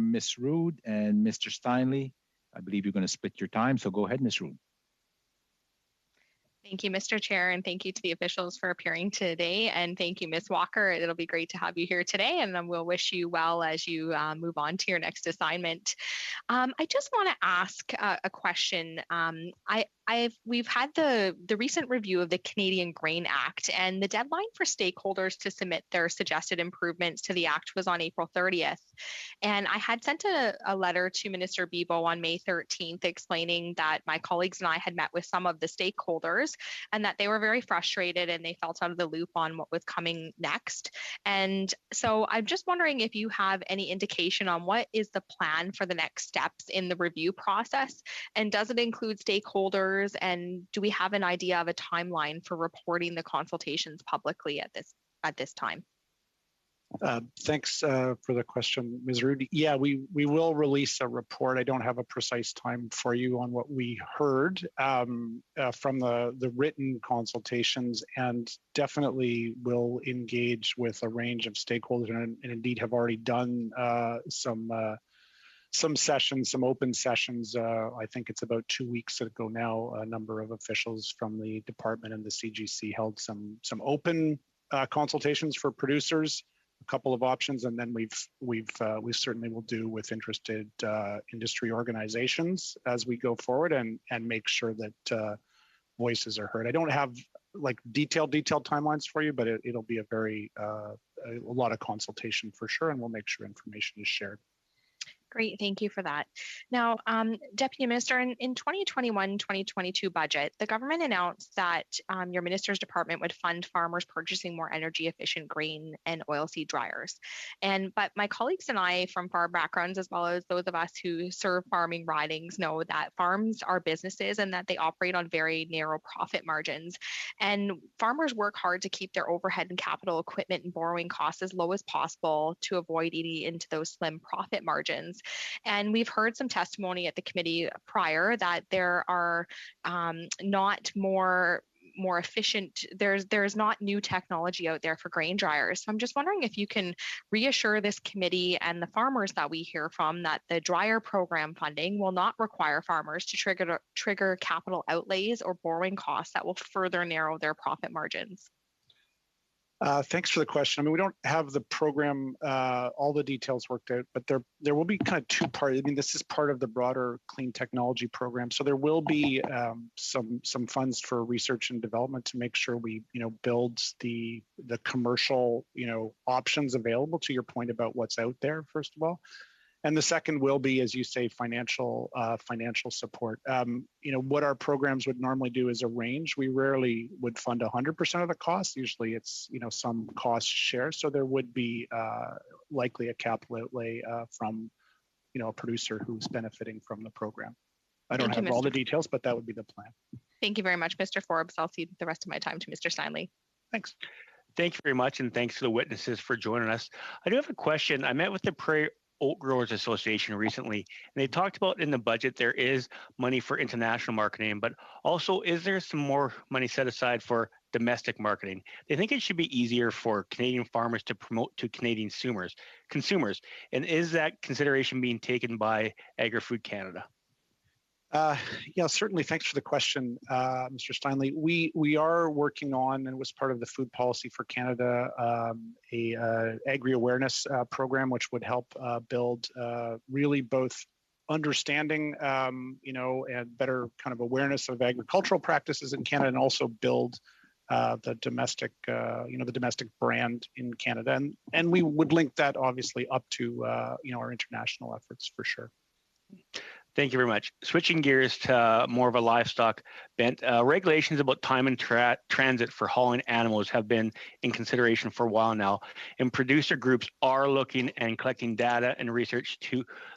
B: Ms. Rood and Mr. Steinley. I believe you're going to split your time, so go ahead, Ms. Rood.
D: Thank you, Mr. Chair, and thank you to the officials for appearing today. And thank you, Ms. Walker. It'll be great to have you here today, and we'll wish you well as you move on to your next assignment. I just want to ask a question. We've had the recent review of the Canadian Grain Act, and the deadline for stakeholders to submit their suggested improvements to the Act was on April 30th. And I had sent a letter to Minister Bibeau on May 13th explaining that my colleagues and I had met with some of the stakeholders and that they were very frustrated and they felt out of the loop on what was coming next. And so I'm just wondering if you have any indication on what is the plan for the next steps in the review process, and does it include stakeholders, and do we have an idea of a timeline for reporting the consultations publicly at this time?
H: Thanks for the question, Ms. Rudy. Yeah, we will release a report. I don't have a precise time for you on what we heard from the written consultations, and definitely will engage with a range of stakeholders, and indeed have already done some sessions, some open sessions. I think it's about 2 weeks ago now. A number of officials from the department and the CGC held some open consultations for producers. A couple of options, and then we certainly will do with interested industry organizations as we go forward and make sure that voices are heard. I don't have like detailed timelines for you, but it'll be a lot of consultation for sure, and we'll make sure information is shared.
D: Great, thank you for that. Now, Deputy Minister, in 2021-2022 budget, the government announced that your minister's department would fund farmers purchasing more energy efficient grain and oilseed dryers. But my colleagues and I from farm backgrounds, as well as those of us who serve farming ridings, know that farms are businesses and that they operate on very narrow profit margins. And farmers work hard to keep their overhead and capital equipment and borrowing costs as low as possible to avoid eating into those slim profit margins. And we've heard some testimony at the committee prior that there are not more efficient, there's not new technology out there for grain dryers. So I'm just wondering if you can reassure this committee and the farmers that we hear from that the dryer program funding will not require farmers to trigger capital outlays or borrowing costs that will further narrow their profit margins.
H: Thanks for the question. I mean, we don't have the program, all the details worked out, but there will be kind of two parts. I mean, this is part of the broader clean technology program. So there will be some funds for research and development to make sure we, build the commercial, options available, to your point about what's out there, first of all. And the second will be, as you say, financial support. What our programs would normally do is a range. We rarely would fund 100% of the cost. Usually it's, some cost share. So there would be likely a capital outlay from, a producer who's benefiting from the program. I don't have all the details, but that would be the plan.
D: Thank you very much, Mr. Forbes. I'll cede the rest of my time to Mr. Steinley.
H: Thanks.
E: Thank you very much, and thanks to the witnesses for joining us. I do have a question. I met with the Prairie Oat Growers Association recently, and they talked about in the budget there is money for international marketing, but also is there some more money set aside for domestic marketing? They think it should be easier for Canadian farmers to promote to Canadian consumers, and is that consideration being taken by Agri-Food Canada?
H: Yeah, certainly. Thanks for the question, Mr. Steinley. We are working on, and it was part of the Food Policy for Canada, a agri-awareness program, which would help build really both understanding, and better kind of awareness of agricultural practices in Canada, and also build the domestic, the domestic brand in Canada, and we would link that obviously up to our international efforts for sure.
E: Thank you very much. Switching gears to more of a livestock bent, regulations about time and transit for hauling animals have been in consideration for a while now, and producer groups are looking and collecting data and research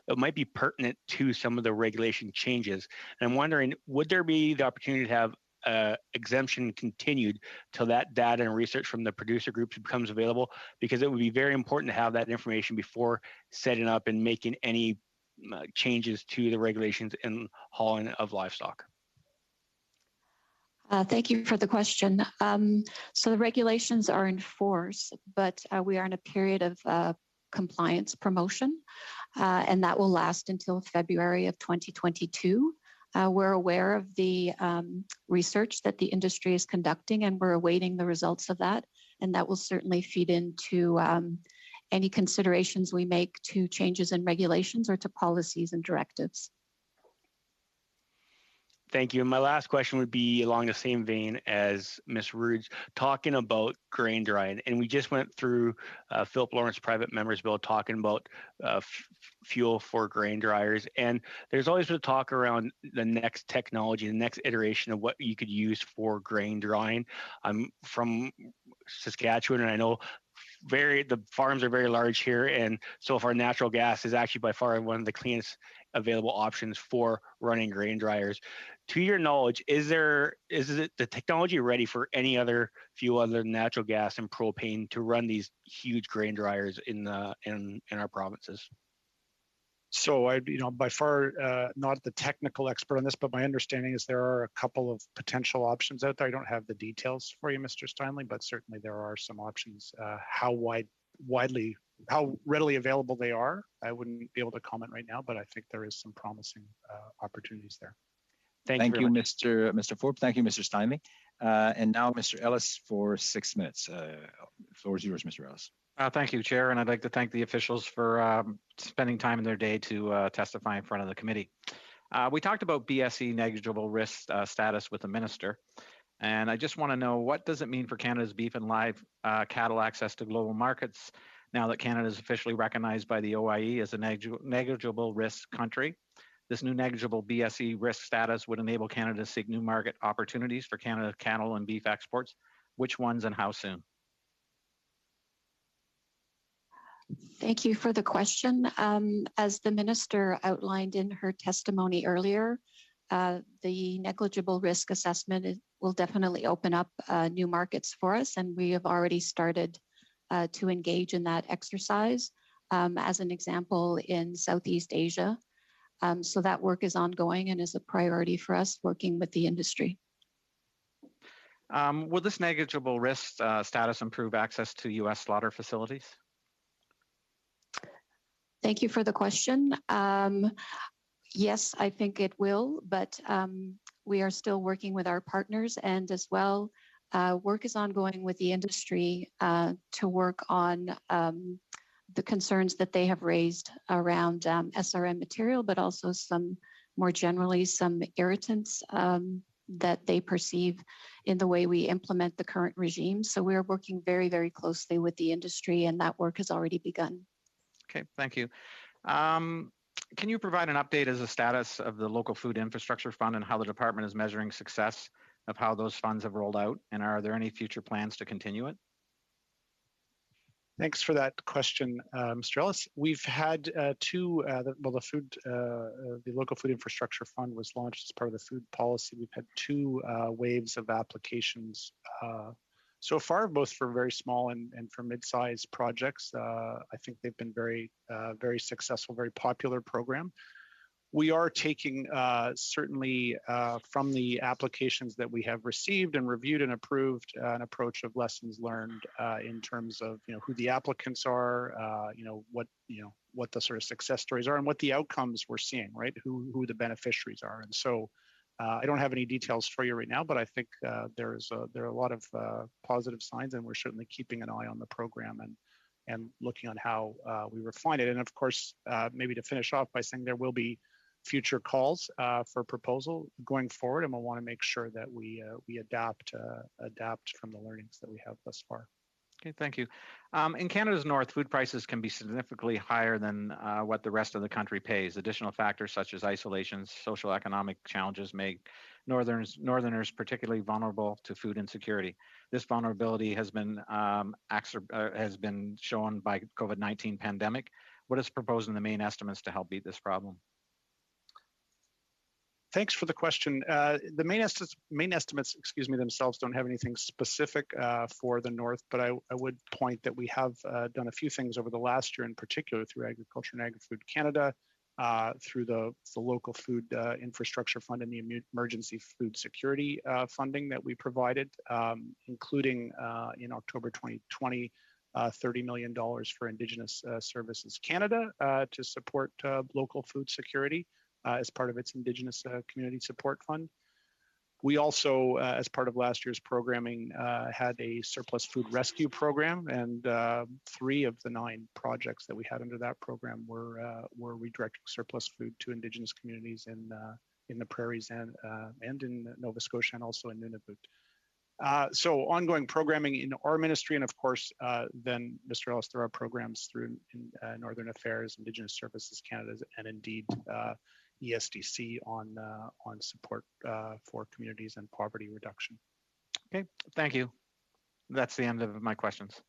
E: that might be pertinent to some of the regulation changes. And I'm wondering, would there be the opportunity to have exemption continued till that data and research from the producer groups becomes available? Because it would be very important to have that information before setting up and making any changes to the regulations in hauling of livestock.
K: Thank you for the question. So the regulations are in force, but we are in a period of compliance promotion, and that will last until February of 2022. We're aware of the research that the industry is conducting, and we're awaiting the results of that, and that will certainly feed into any considerations we make to changes in regulations or to policies and directives.
E: Thank you. And my last question would be along the same vein as Ms. Rude's, talking about grain drying. And we just went through Philip Lawrence Private Members Bill talking about fuel for grain dryers. And there's always been talk around the next technology, the next iteration of what you could use for grain drying. I'm from Saskatchewan, and I know the farms are very large here, and so far natural gas is actually by far one of the cleanest available options for running grain dryers. To your knowledge, is it the technology ready for any other fuel other than natural gas and propane to run these huge grain dryers in our provinces?
H: So I, by far not the technical expert on this, but my understanding is there are a couple of potential options out there. I don't have the details for you, Mr. Steinle, but certainly there are some options. How readily available they are, I wouldn't be able to comment right now, but I think there is some promising opportunities there.
B: Thank you, Mr. Forbes. Thank you, Mr. Steinle. And now Mr. Ellis for 6 minutes. The floor is yours, Mr. Ellis.
L: Thank you, Chair, and I'd like to thank the officials for spending time in their day to testify in front of the committee. We talked about BSE negligible risk status with the minister, and I just want to know, what does it mean for Canada's beef and live cattle access to global markets now that Canada is officially recognized by the OIE as a negligible risk country? This new negligible BSE risk status would enable Canada to seek new market opportunities for Canada cattle and beef exports. Which ones and how soon?
K: Thank you for the question. As the minister outlined in her testimony earlier, the negligible risk assessment will definitely open up new markets for us, and we have already started to engage in that exercise, as an example in Southeast Asia. So that work is ongoing and is a priority for us, working with the industry.
L: Will this negligible risk status improve access to U.S. slaughter facilities?
K: Thank you for the question. Yes, I think it will, but we are still working with our partners, and as well, work is ongoing with the industry to work on the concerns that they have raised around SRM material, but also more generally, some irritants that they perceive in the way we implement the current regime. So we're working very, very closely with the industry, and that work has already begun.
L: Okay, thank you. Can you provide an update as the status of the Local Food Infrastructure Fund and how the department is measuring success of how those funds have rolled out? And are there any future plans to continue it?
H: Thanks for that question, Mr. Ellis. We've had two, the Local Food Infrastructure Fund was launched as part of the food policy. We've had two waves of applications so far, both for very small and for mid-sized projects. I think they've been very successful, very popular program. We are taking certainly from the applications that we have received and reviewed and approved an approach of lessons learned in terms of who the applicants are, what the sort of success stories are, and what the outcomes we're seeing, right? Who the beneficiaries are, and so. I don't have any details for you right now, but I think there are a lot of positive signs, and we're certainly keeping an eye on the program and looking on how we refine it. And of course, maybe to finish off by saying there will be future calls for proposal going forward, and we'll want to make sure that we adapt from the learnings that we have thus far.
L: Okay, thank you. In Canada's north, food prices can be significantly higher than what the rest of the country pays. Additional factors such as isolation, social economic challenges make Northerners particularly vulnerable to food insecurity. This vulnerability has been shown by COVID-19 pandemic. What is proposed in the main estimates to help beat this problem?
H: Thanks for the question. The main estimates, themselves don't have anything specific for the North, but I would point that we have done a few things over the last year, in particular through Agriculture and Agri-Food Canada, through the local food infrastructure fund and the emergency food security funding that we provided, including in October 2020, $30 million for Indigenous Services Canada to support local food security as part of its Indigenous Community Support Fund. We also, as part of last year's programming, had a surplus food rescue program, and 3 of the 9 projects that we had under that program were redirecting surplus food to Indigenous communities in the prairies and in Nova Scotia and also in Nunavut. So ongoing programming in our ministry, and of course, then Mr. Ellis, there are programs through Northern Affairs, Indigenous Services Canada, and indeed ESDC on support for communities and poverty reduction.
L: Okay, thank you. That's the end of my questions.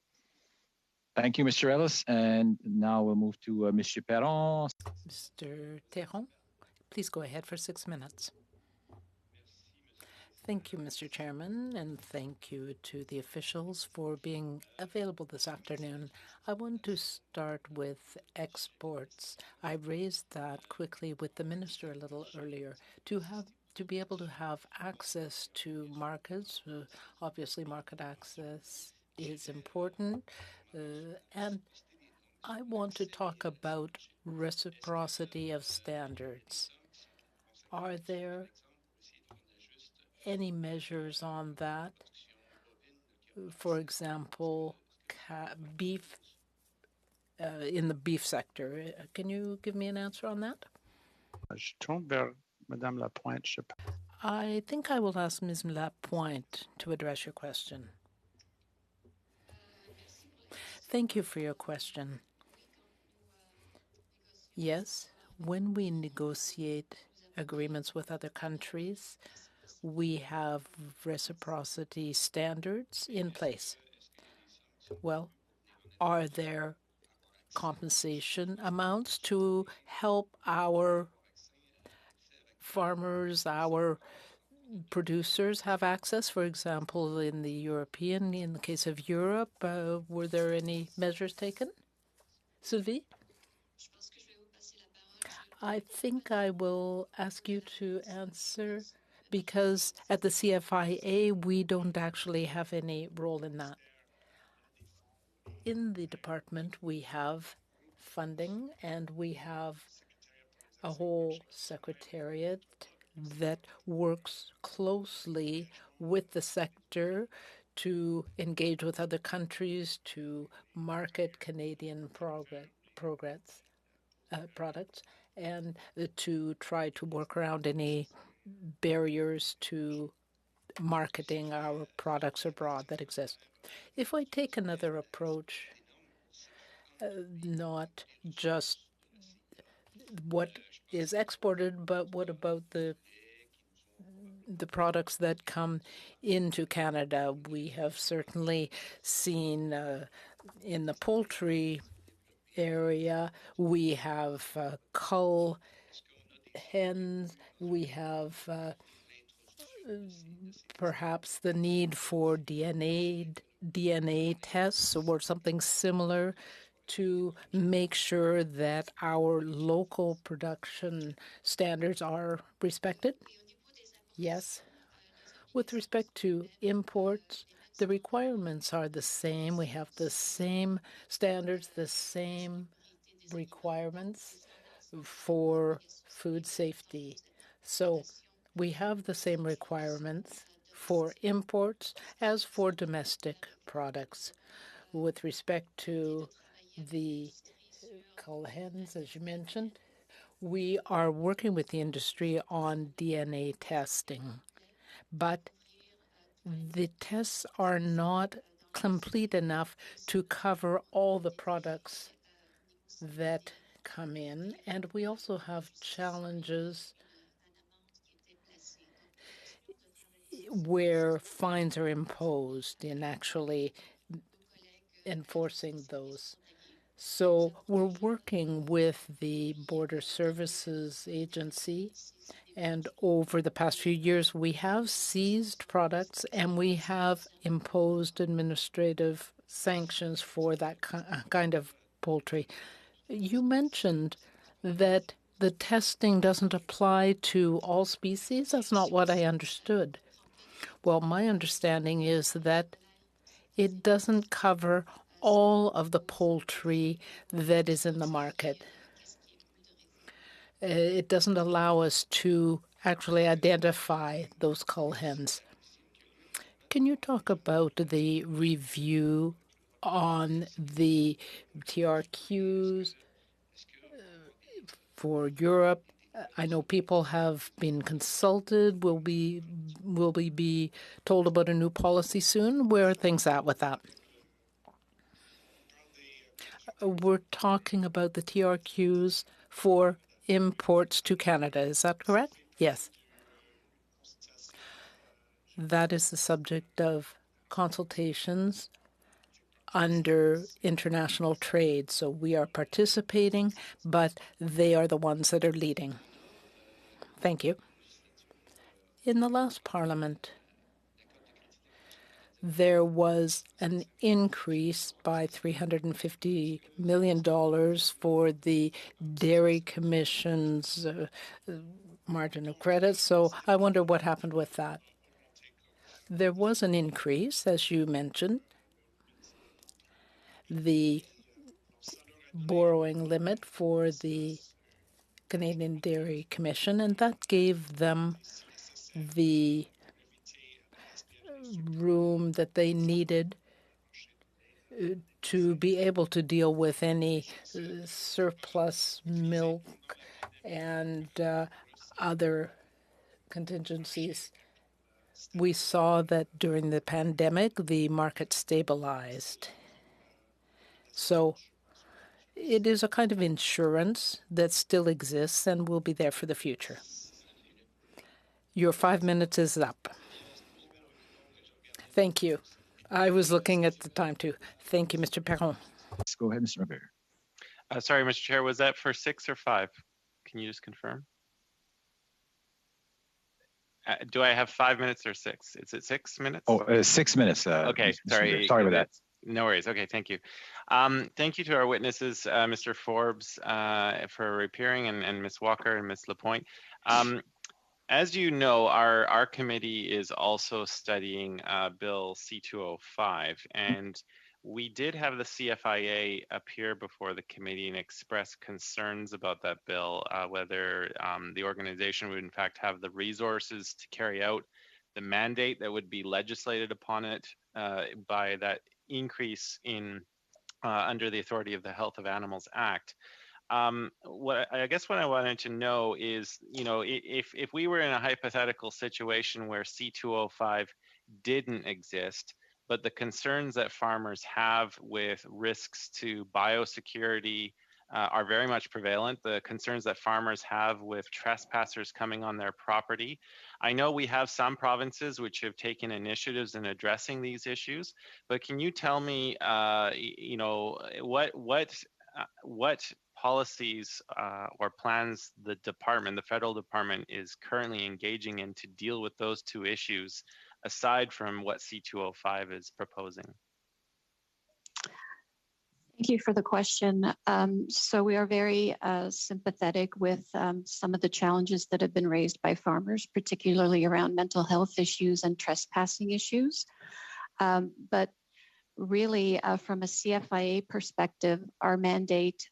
B: Thank you, Mr. Ellis. And now we'll move to Monsieur Perron.
A: Mr. Terron, please go ahead for 6 minutes. Thank you, Mr. Chairman, and thank you to the officials for being available this afternoon. I want to start with exports. I raised that quickly with the minister a little earlier. To be able to have access to markets, obviously market access is important, and I want to talk about reciprocity of standards. Are there any measures on that? For example, beef, in the beef sector. Can you give me an answer on that? I think I will ask Ms. Lapointe to address your question. Thank you for your question. Yes, when we negotiate agreements with other countries, we have reciprocity standards in place. Well, are there compensation amounts to help our farmers, our producers have access? For example, in the case of Europe, were there any measures taken? Sylvie? I think I will ask you to answer, because at the CFIA, we don't actually have any role in that. In the department, we have funding, and we have a whole secretariat that works closely with the sector to engage with other countries to market Canadian products and to try to work around any barriers to marketing our products abroad that exist. If I take another approach, not just what is exported, but what about the products that come into Canada? We have certainly seen in the poultry area, we have cull hens, we have perhaps the need for DNA tests or something similar to make sure that our local production standards are respected? Yes. With respect to imports, the requirements are the same. We have the same standards, the same requirements for food safety. So we have the same requirements for imports as for domestic products. With respect to the cull hens, as you mentioned, We are working with the industry on DNA testing, but the tests are not complete enough to cover all the products that come in. And we also have challenges where fines are imposed in actually enforcing those. So we're working with the Border Services Agency, and over the past few years, we have seized products and we have imposed administrative sanctions for that kind of poultry. You mentioned that the testing doesn't apply to all species. That's not what I understood. Well, my understanding is that it doesn't cover all of the poultry that is in the market. It doesn't allow us to actually identify those cull hens. Can you talk about the review on the TRQs for Europe? I know people have been consulted. Will we be told about a new policy soon? Where are things at with that? We're talking about the TRQs for imports to Canada. Is that correct? Yes. That is the subject of consultations under international trade. So we are participating, but they are the ones that are leading. Thank you. In the last Parliament, there was an increase by $350 million for the Dairy Commission's margin of credit. So I wonder what happened with that. There was an increase, as you mentioned, the borrowing limit for the Canadian Dairy Commission, and that gave them the room that they needed to be able to deal with any surplus milk and other contingencies. We saw that during the pandemic, the market stabilized. So it is a kind of insurance that still exists and will be there for the future. Your 5 minutes is up. Thank you. I was looking at the time too. Thank you, Mr. Perron.
B: Let's go ahead, Mr. McGregor.
G: Sorry, Mr. Chair, was that for 6 or 5? Can you just confirm? Do I have 5 minutes or 6? Is it 6 minutes?
B: Oh, 6 minutes.
G: Okay, sorry.
B: Sorry about that.
G: No worries. Okay, thank you. Thank you to our witnesses, Mr. Forbes, for appearing, and Ms. Walker and Ms. Lapointe. As you know, our committee is also studying Bill C-205, and we did have the CFIA appear before the committee and express concerns about that bill, whether the organization would in fact have the resources to carry out the mandate that would be legislated upon it by that increase in under the authority of the Health of Animals Act. What I wanted to know is, if we were in a hypothetical situation where C-205 didn't exist, but the concerns that farmers have with risks to biosecurity are very much prevalent. The concerns that farmers have with trespassers coming on their property. I know we have some provinces which have taken initiatives in addressing these issues, but can you tell me, what policies or plans the federal department is currently engaging in to deal with those two issues, aside from what C-205 is proposing?
K: Thank you for the question. So we are very sympathetic with some of the challenges that have been raised by farmers, particularly around mental health issues and trespassing issues. But really, from a CFIA perspective, our mandate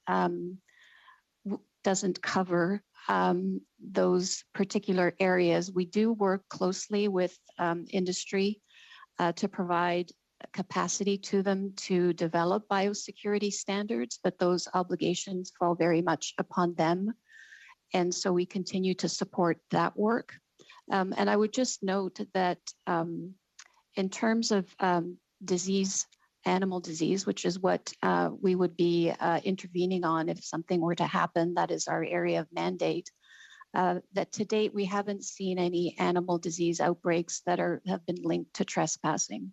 K: doesn't cover those particular areas. We do work closely with industry to provide capacity to them to develop biosecurity standards, but those obligations fall very much upon them. and so we continue to support that work. And I would just note that in terms of disease, animal disease, which is what we would be intervening on if something were to happen, that is our area of mandate, that to date we haven't seen any animal disease outbreaks that have been linked to trespassing.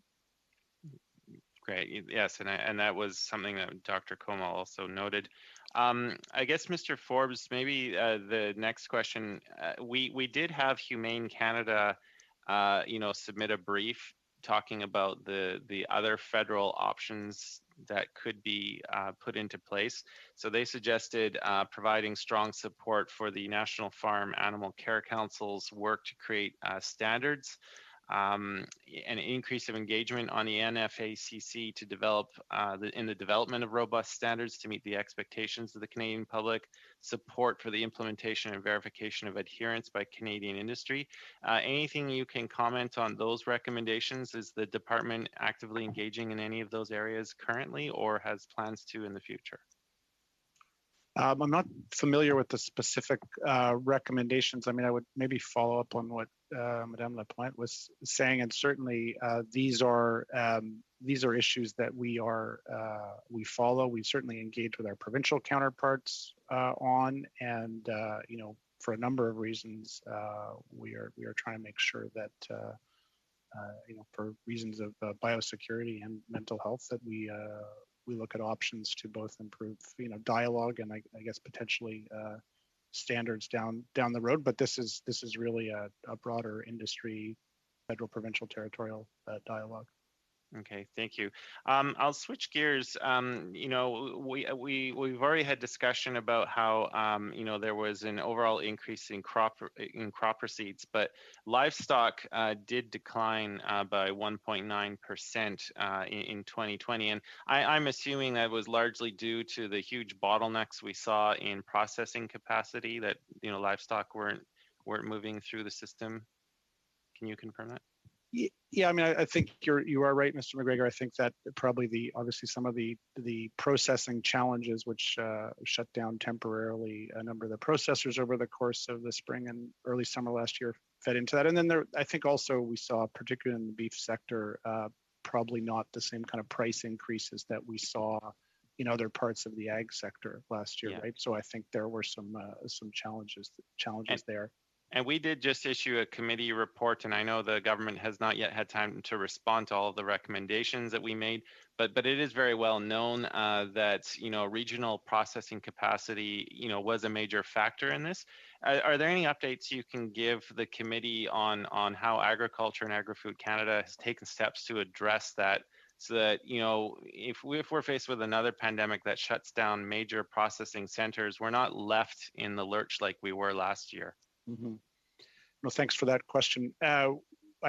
G: Great. Yes, and that was something that Dr. Comeau also noted. I guess, Mr. Forbes, maybe the next question. We did have Humane Canada, submit a brief talking about the other federal options that could be put into place. So they suggested providing strong support for the National Farm Animal Care Council's work to create standards, an increase of engagement on the NFACC to develop in the development of robust standards to meet the expectations of the Canadian public, support for the implementation and verification of adherence by Canadian industry. Anything you can comment on those recommendations? Is the department actively engaging in any of those areas currently, or has plans to in the future?
H: I'm not familiar with the specific recommendations. I mean, I would maybe follow up on what Madame Lapointe was saying, and certainly these are issues that we follow. We certainly engage with our provincial counterparts on, and for a number of reasons, we are trying to make sure that for reasons of biosecurity and mental health, that we look at options to both improve, dialogue and I guess potentially standards down the road. But this is really a broader industry, federal, provincial, territorial dialogue.
G: Okay, thank you. I'll switch gears. We've already had discussion about how there was an overall increase in crop receipts, but livestock did decline by 1.9% in 2020, and I'm assuming that was largely due to the huge bottlenecks we saw in processing capacity, that livestock weren't moving through the system. Can you confirm that?
H: Yeah, I mean, I think you are right, Mr. McGregor. I think that probably obviously some of the processing challenges, which shut down temporarily a number of the processors over the course of the spring and early summer last year, fed into that. And then I think also we saw, particularly in the beef sector, probably not the same kind of price increases that we saw in other parts of the ag sector last year, right? So I think there were some challenges there.
G: And we did just issue a committee report, and I know the government has not yet had time to respond to all of the recommendations that we made, but it is very well known that regional processing capacity was a major factor in this. Are there any updates you can give the committee on how Agriculture and Agri-Food Canada has taken steps to address that, so that if we're faced with another pandemic that shuts down major processing centers, we're not left in the lurch like we were last year?
H: Mm-hmm. Well, thanks for that question. I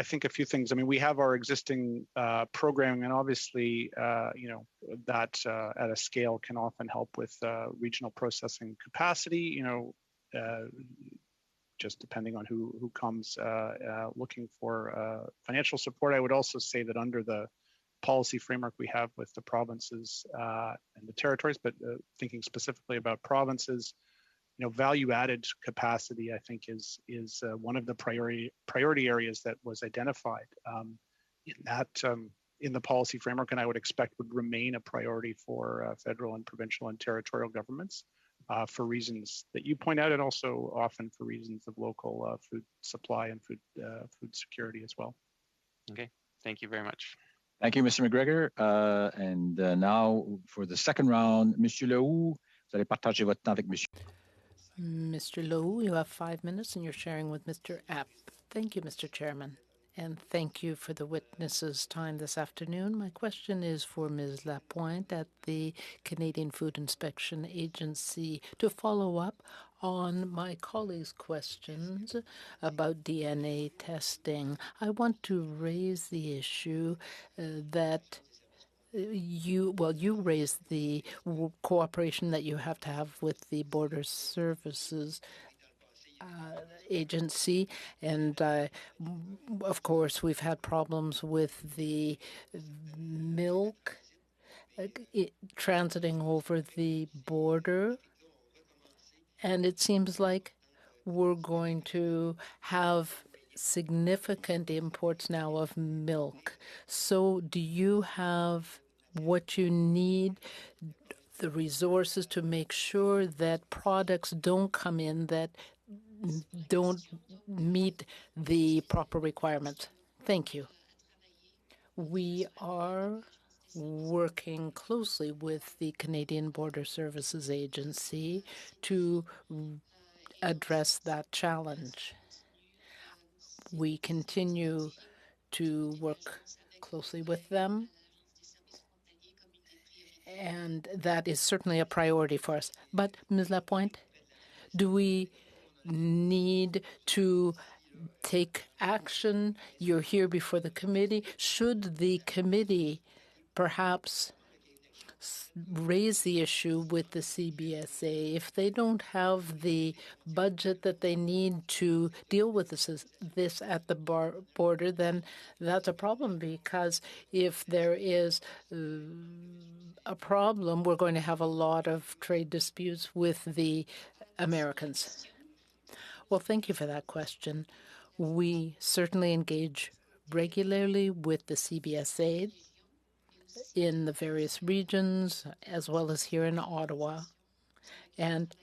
H: think a few things. I mean, we have our existing programming, and obviously, that at a scale can often help with regional processing capacity. Just depending on who comes looking for financial support. I would also say that under the policy framework we have with the provinces and the territories, but thinking specifically about provinces, value-added capacity, I think, is one of the priority areas that was identified in the policy framework, and I would expect would remain a priority for federal and provincial and territorial governments for reasons that you point out, and also often for reasons of local food supply and food security as well.
G: Okay, thank you very much.
B: Thank you, Mr. McGregor. And now for the second round, Monsieur Lehoux, vous allez partager votre temps avec Monsieur.
A: Mr. Lehoux, you have 5 minutes and you're sharing with Mr. App. Thank you, Mr. Chairman. And thank you for the witnesses' time this afternoon. My question is for Ms. Lapointe at the Canadian Food Inspection Agency to follow up on my colleague's questions about DNA testing. I want to raise the issue that you raised the cooperation that you have to have with the Border Services Agency, and of course we've had problems with the milk transiting over the border, and it seems like we're going to have significant imports now of milk. So do you have what you need, the resources to make sure that products don't come in that don't meet the proper requirements? Thank you. We are working closely with the Canadian Border Services Agency to address that challenge. We continue to work closely with them, and that is certainly a priority for us. But, Ms. Lapointe, do we need to take action? You're here before the committee. Should the committee perhaps raise the issue with the CBSA? If they don't have the budget that they need to deal with this at the border, then that's a problem, because if there is a problem, we're going to have a lot of trade disputes with the Americans. Well, thank you for that question. We certainly engage regularly with the CBSA in the various regions, as well as here in Ottawa. And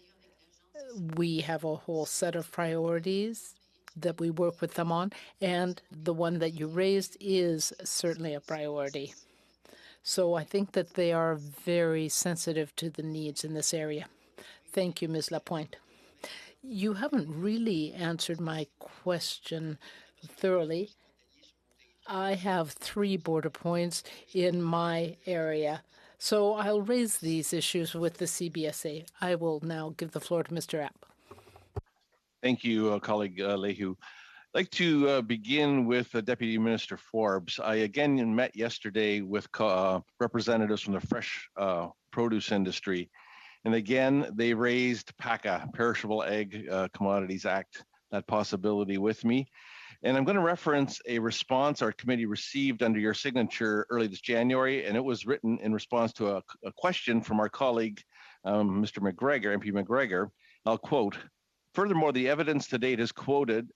A: we have a whole set of priorities that we work with them on, and the one that you raised is certainly a priority. So I think that they are very sensitive to the needs in this area. Thank you, Ms. Lapointe. You haven't really answered my question thoroughly. I have 3 border points in my area, so I'll raise these issues with the CBSA. I will now give the floor to Mr. App.
I: Thank you, colleague Leahy. I'd like to begin with Deputy Minister Forbes. I again met yesterday with representatives from the fresh produce industry. And again, they raised PACA, Perishable Ag Commodities Act, that possibility with me. And I'm going to reference a response our committee received under your signature early this January, and it was written in response to a question from our colleague, Mr. McGregor, MP McGregor. I'll quote, "Furthermore, the evidence to date has concluded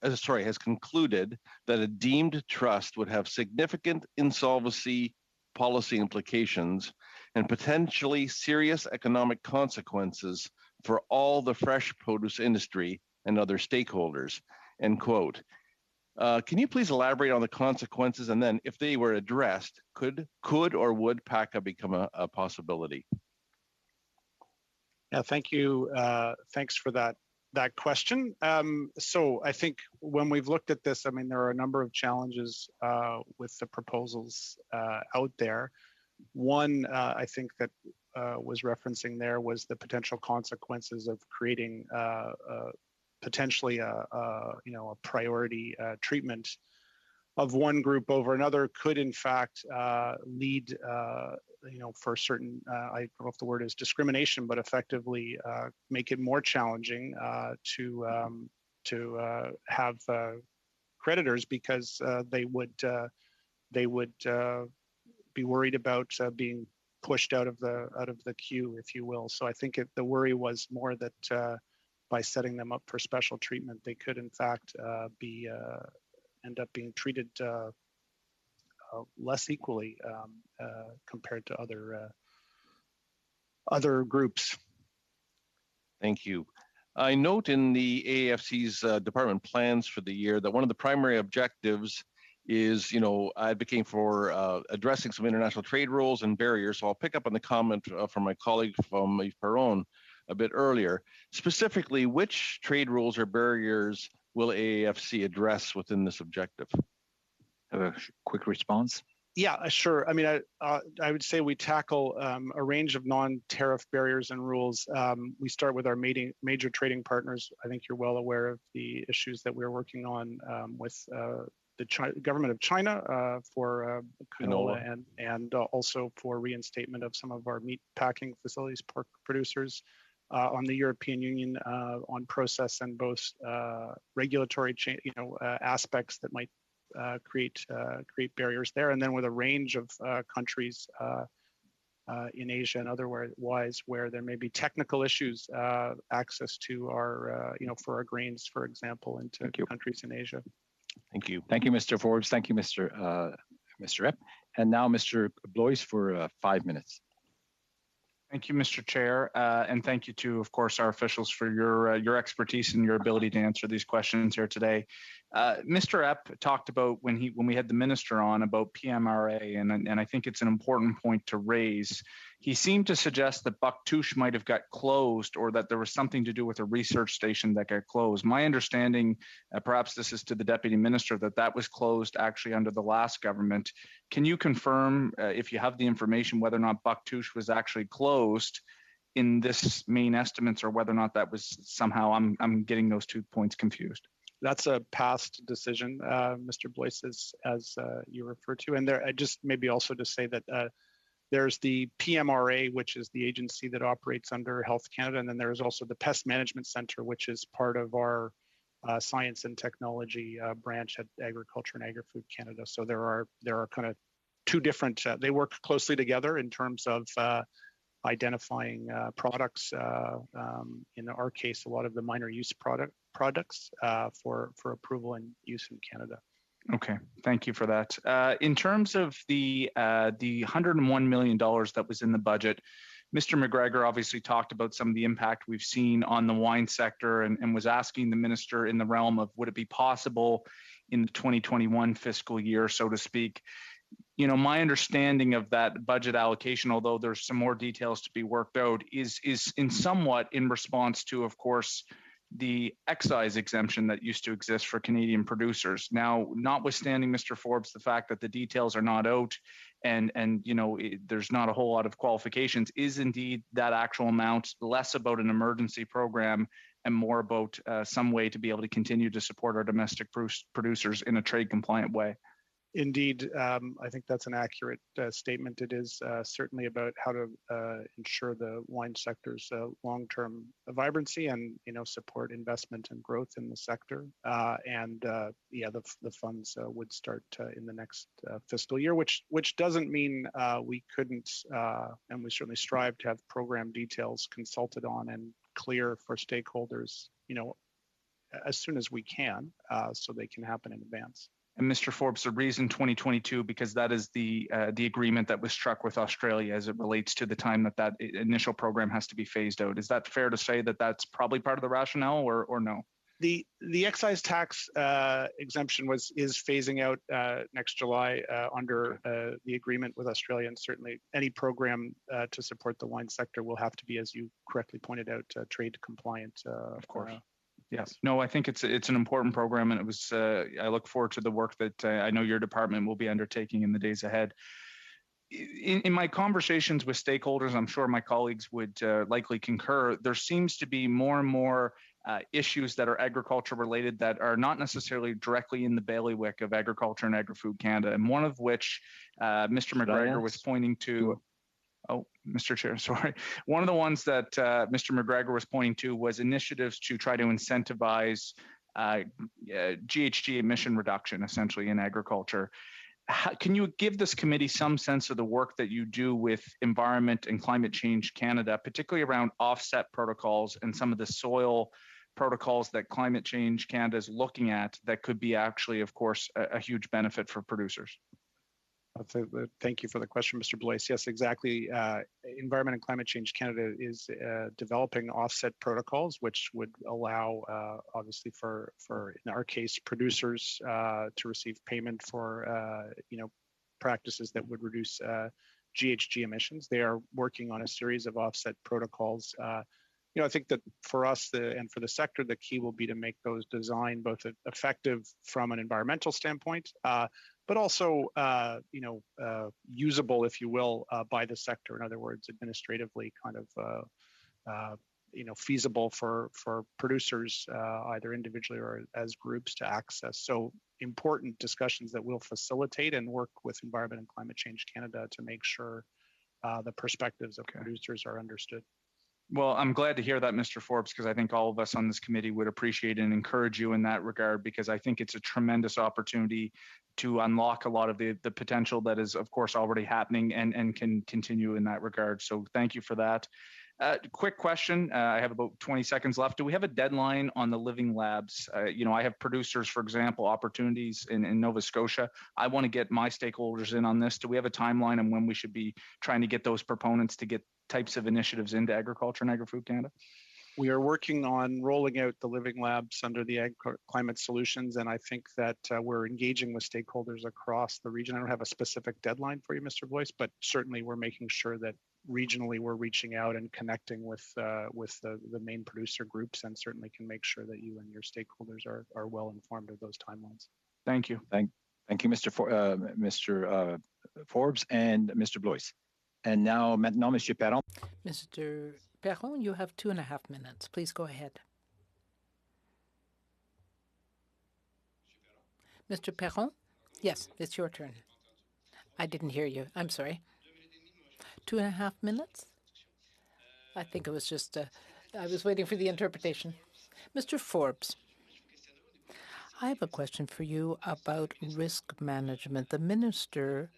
I: that a deemed trust would have significant insolvency policy implications and potentially serious economic consequences for all the fresh produce industry and other stakeholders," end quote. Can you please elaborate on the consequences, and then if they were addressed, could or would PACA become a possibility?
H: Yeah, thank you. Thanks for that question. So I think when we've looked at this, I mean, there are a number of challenges with the proposals out there. One, I think that was referencing there was the potential consequences of creating potentially a priority treatment of one group over another could in fact lead for certain I don't know if the word is discrimination, but effectively make it more challenging to have creditors, because they would be worried about being pushed out of the queue, if you will. So I think the worry was more that by setting them up for special treatment, they could in fact end up being treated less equally compared to other groups.
I: Thank you. I note in the AAFC's department plans for the year that one of the primary objectives is, advocating for addressing some international trade rules and barriers. So I'll pick up on the comment from my colleague from Yves Perron a bit earlier. Specifically, which trade rules or barriers will AAFC address within this objective?
M: Have a quick response.
H: Yeah, sure. I mean, I would say we tackle a range of non-tariff barriers and rules. We start with our major trading partners. I think you're well aware of the issues that we're working on with the government of China for canola and also for reinstatement of some of our meat packing facilities, pork producers. On the European Union on process and both regulatory aspects that might create barriers there, and then with a range of countries in Asia and otherwise where there may be technical issues, access to our, for our grains, for example, into countries in Asia.
B: Thank you. Thank you, Mr. Forbes. Thank you, Mr. Epp. And now Mr. Blois for 5 minutes.
J: Thank you, Mr. Chair, and thank you to, of course, our officials for your expertise and your ability to answer these questions here today. Mr. Epp talked about when we had the minister on about PMRA, and I think it's an important point to raise. He seemed to suggest that Bouctouche might have got closed, or that there was something to do with a research station that got closed. My understanding, perhaps this is to the deputy minister, that was closed actually under the last government. Can you confirm, if you have the information, whether or not Bouctouche was actually closed in this main estimates, or whether or not that was somehow, I'm getting those 2 points confused?
H: That's a past decision, Mr. Blois, as you refer to. And there, just maybe also to say that there's the PMRA, which is the agency that operates under Health Canada, and then there's also the Pest Management Center, which is part of our science and technology branch at Agriculture and Agri-Food Canada. So there are kind of two different. They work closely together in terms of identifying products. In our case, a lot of the minor use products for approval and use in Canada.
J: Okay, thank you for that. In terms of the $101 million that was in the budget, Mr. McGregor obviously talked about some of the impact we've seen on the wine sector, and was asking the minister in the realm of, would it be possible in the 2021 fiscal year, so to speak? You know, my understanding of that budget allocation, although there's some more details to be worked out, is in somewhat in response to, of course, the excise exemption that used to exist for Canadian producers. Now, notwithstanding, Mr. Forbes, the fact that the details are not out, and you know, there's not a whole lot of qualifications, is indeed that actual amount less about an emergency program and more about some way to be able to continue to support our domestic producers in a trade compliant way?
H: Indeed, I think that's an accurate statement. It is certainly about how to ensure the wine sector's long-term vibrancy and, you know, support investment and growth in the sector. Yeah, the funds would start in the next fiscal year, which doesn't mean we couldn't, and we certainly strive to have program details consulted on and clear for stakeholders, you know, as soon as we can, so they can happen in advance.
J: And Mr. Forbes, the reason 2022, because that is the agreement that was struck with Australia as it relates to the time that initial program has to be phased out. Is that fair to say that that's probably part of the rationale, or no?
H: The excise tax exemption is phasing out next July under the agreement with Australia, and certainly any program to support the wine sector will have to be, as you correctly pointed out, trade compliant.
J: Of course. Yes. No, I think it's an important program, and it was. I look forward to the work that I know your department will be undertaking in the days ahead. In my conversations with stakeholders, I'm sure my colleagues would likely concur. There seems to be more and more issues that are agriculture related that are not necessarily directly in the bailiwick of Agriculture and Agri-Food Canada, and one of which Mr. McGregor was pointing to. Oh, Mr. Chair, sorry. One of the ones that Mr. McGregor was pointing to was initiatives to try to incentivize GHG emission reduction, essentially, in agriculture. Can you give this committee some sense of the work that you do with Environment and Climate Change Canada, particularly around offset protocols and some of the soil protocols that Climate Change Canada is looking at that could be actually, of course, a huge benefit for producers?
H: Thank you for the question, Mr. Blois. Yes, exactly. Environment and Climate Change Canada is developing offset protocols, which would allow, obviously, for in our case, producers to receive payment for practices that would reduce GHG emissions. They are working on a series of offset protocols. I think that for us and for the sector, the key will be to make those design both effective from an environmental standpoint, but also, usable, if you will, by the sector. In other words, administratively kind of, feasible for producers, either individually or as groups, to access. So important discussions that will facilitate and work with Environment and Climate Change Canada to make sure the perspectives of producers are understood.
J: Well, I'm glad to hear that, Mr. Forbes, because I think all of us on this committee would appreciate and encourage you in that regard, because I think it's a tremendous opportunity to unlock a lot of the potential that is, of course, already happening and can continue in that regard. So thank you for that. Quick question. I have about 20 seconds left. Do we have a deadline on the living labs? I have producers, for example, opportunities in Nova Scotia. I want to get my stakeholders in on this. Do we have a timeline on when we should be trying to get those proponents to get types of initiatives into agriculture and Agri-Food Canada?
H: We are working on rolling out the living labs under the Ag Climate Solutions, and I think that we're engaging with stakeholders across the region. I don't have a specific deadline for you, Mr. Boyce, but certainly we're making sure that regionally we're reaching out and connecting with the main producer groups, and certainly can make sure that you and your stakeholders are well informed of those timelines.
J: Thank you.
B: Thank you, Mr. Forbes and Mr. Boyce. And now, Monsieur Perron.
A: Mr. Perron, you have 2.5 minutes. Please go ahead. Mr. Perron? Yes, it's your turn. I didn't hear you. I'm sorry. 2.5 minutes? I think it was just, I was waiting for the interpretation. Mr. Forbes, I have a question for you about risk management. The minister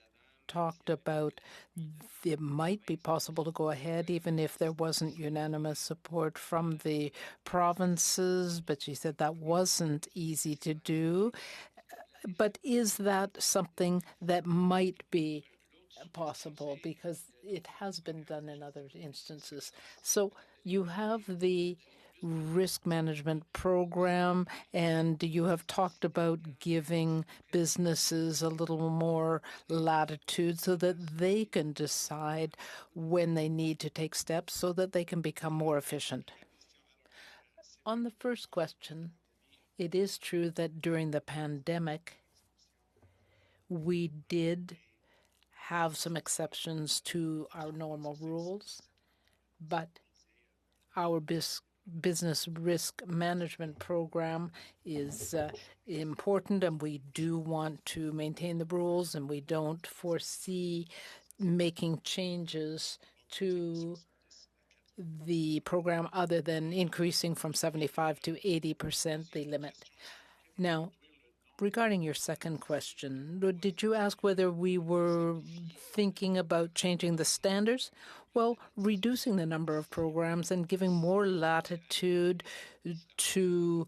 A: talked about it might be possible to go ahead even if there wasn't unanimous support from the provinces, but she said that wasn't easy to do. But is that something that might be possible, because it has been done in other instances? So you have the risk management program, and you have talked about giving businesses a little more latitude so that they can decide when they need to take steps so that they can become more efficient. On the first question, it is true that during the pandemic, we did have some exceptions to our normal rules, but our business risk management program is important, and we do want to maintain the rules, and we don't foresee making changes to the program other than increasing from 75 to 80% the limit. Now, regarding your second question, did you ask whether we were thinking about changing the standards? Well, reducing the number of programs and giving more latitude to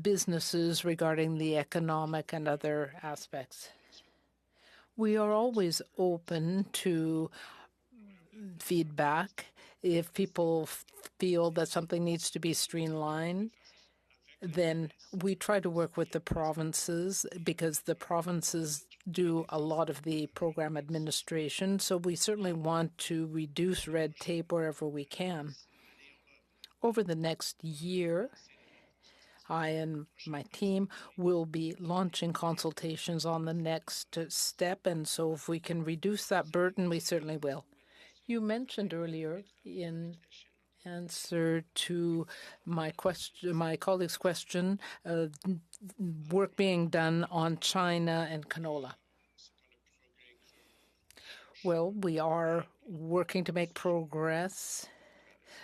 A: businesses regarding the economic and other aspects. We are always open to feedback. If people feel that something needs to be streamlined, then we try to work with the provinces, because the provinces do a lot of the program administration. So we certainly want to reduce red tape wherever we can. Over the next year, I and my team will be launching consultations on the next step. And so if we can reduce that burden, we certainly will. You mentioned earlier in answer to my colleague's question, work being done on China and canola. Well, we are working to make progress,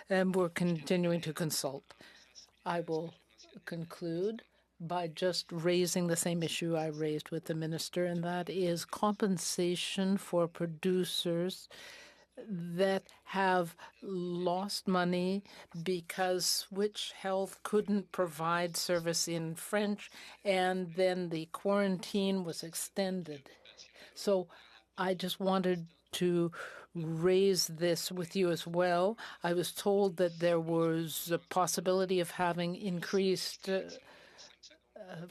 A: and we're continuing to consult. I will conclude by just raising the same issue I raised with the minister, and that is compensation for producers that have lost money because Switch Health couldn't provide service in French, and then the quarantine was extended. So I just wanted to raise this with you as well. I was told that there was a possibility of having increased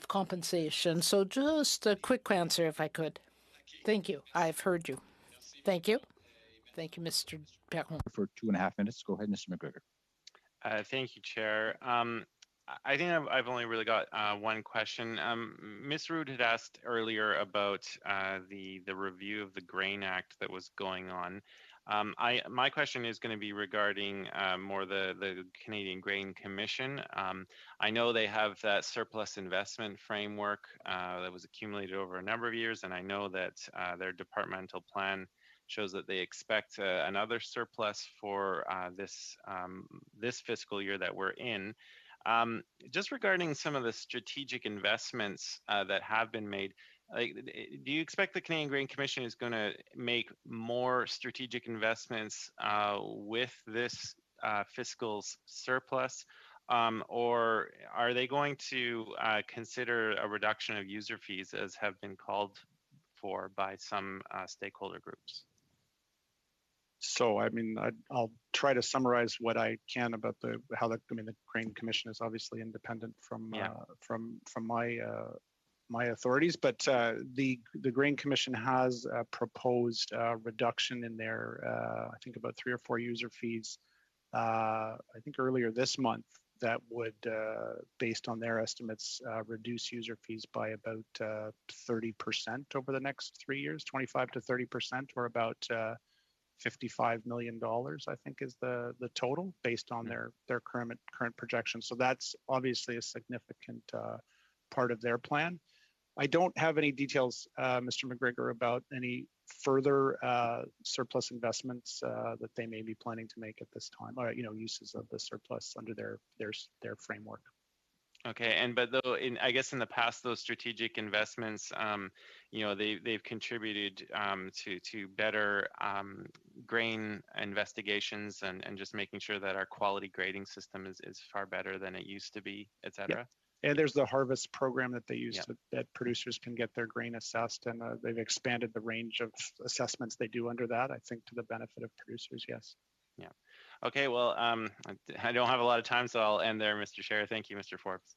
A: compensation. So just a quick answer, if I could. Thank you. I've heard you. Thank you. Thank you, Mr. Perron.
B: For 2.5 minutes. Go ahead, Mr. McGregor.
G: Thank you, Chair. I think I've only really got one question. Ms. Rood had asked earlier about the review of the Grain Act that was going on. My question is going to be regarding more the Canadian Grain Commission. I know they have that surplus investment framework that was accumulated over a number of years, and I know that their departmental plan shows that they expect another surplus for this fiscal year that we're in. Just regarding some of the strategic investments that have been made, like, do you expect the Canadian Grain Commission is going to make more strategic investments with this fiscal surplus? Or are they going to consider a reduction of user fees as have been called for by some stakeholder groups?
H: So, I mean, I'll try to summarize what I can about how the Grain Commission is obviously independent from my authorities, but the Grain Commission has proposed a reduction in their I think about 3 or 4 user fees. I think earlier this month that would, based on their estimates, reduce user fees by about 30% over the next 3 years, 25 to 30%, or about $55 million, I think, is the total based on their current projections. So that's obviously a significant part of their plan. I don't have any details, Mr. McGregor, about any further surplus investments that they may be planning to make at this time, or uses of the surplus under their framework.
G: Okay, but though I guess in the past, those strategic investments, they've contributed to better grain investigations and just making sure that our quality grading system is far better than it used to be, et cetera.
H: And there's the harvest program that they use that producers can get their grain assessed, and they've expanded the range of assessments they do under that, I think, to the benefit of producers, yes.
G: Yeah. Okay, well, I don't have a lot of time, so I'll end there, Mr. Chair. Thank you, Mr. Forbes.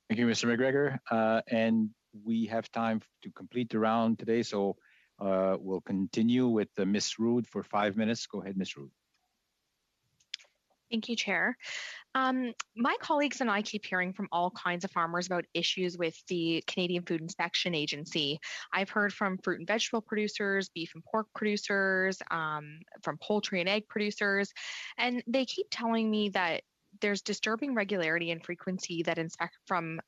B: Thank you, Mr. McGregor. And we have time to complete the round today, so we'll continue with Ms. Rood for 5 minutes. Go ahead, Ms. Rood.
D: Thank you, Chair. My colleagues and I keep hearing from all kinds of farmers about issues with the Canadian Food Inspection Agency. I've heard from fruit and vegetable producers, beef and pork producers, from poultry and egg producers, and they keep telling me that there's disturbing regularity and frequency that inspectors from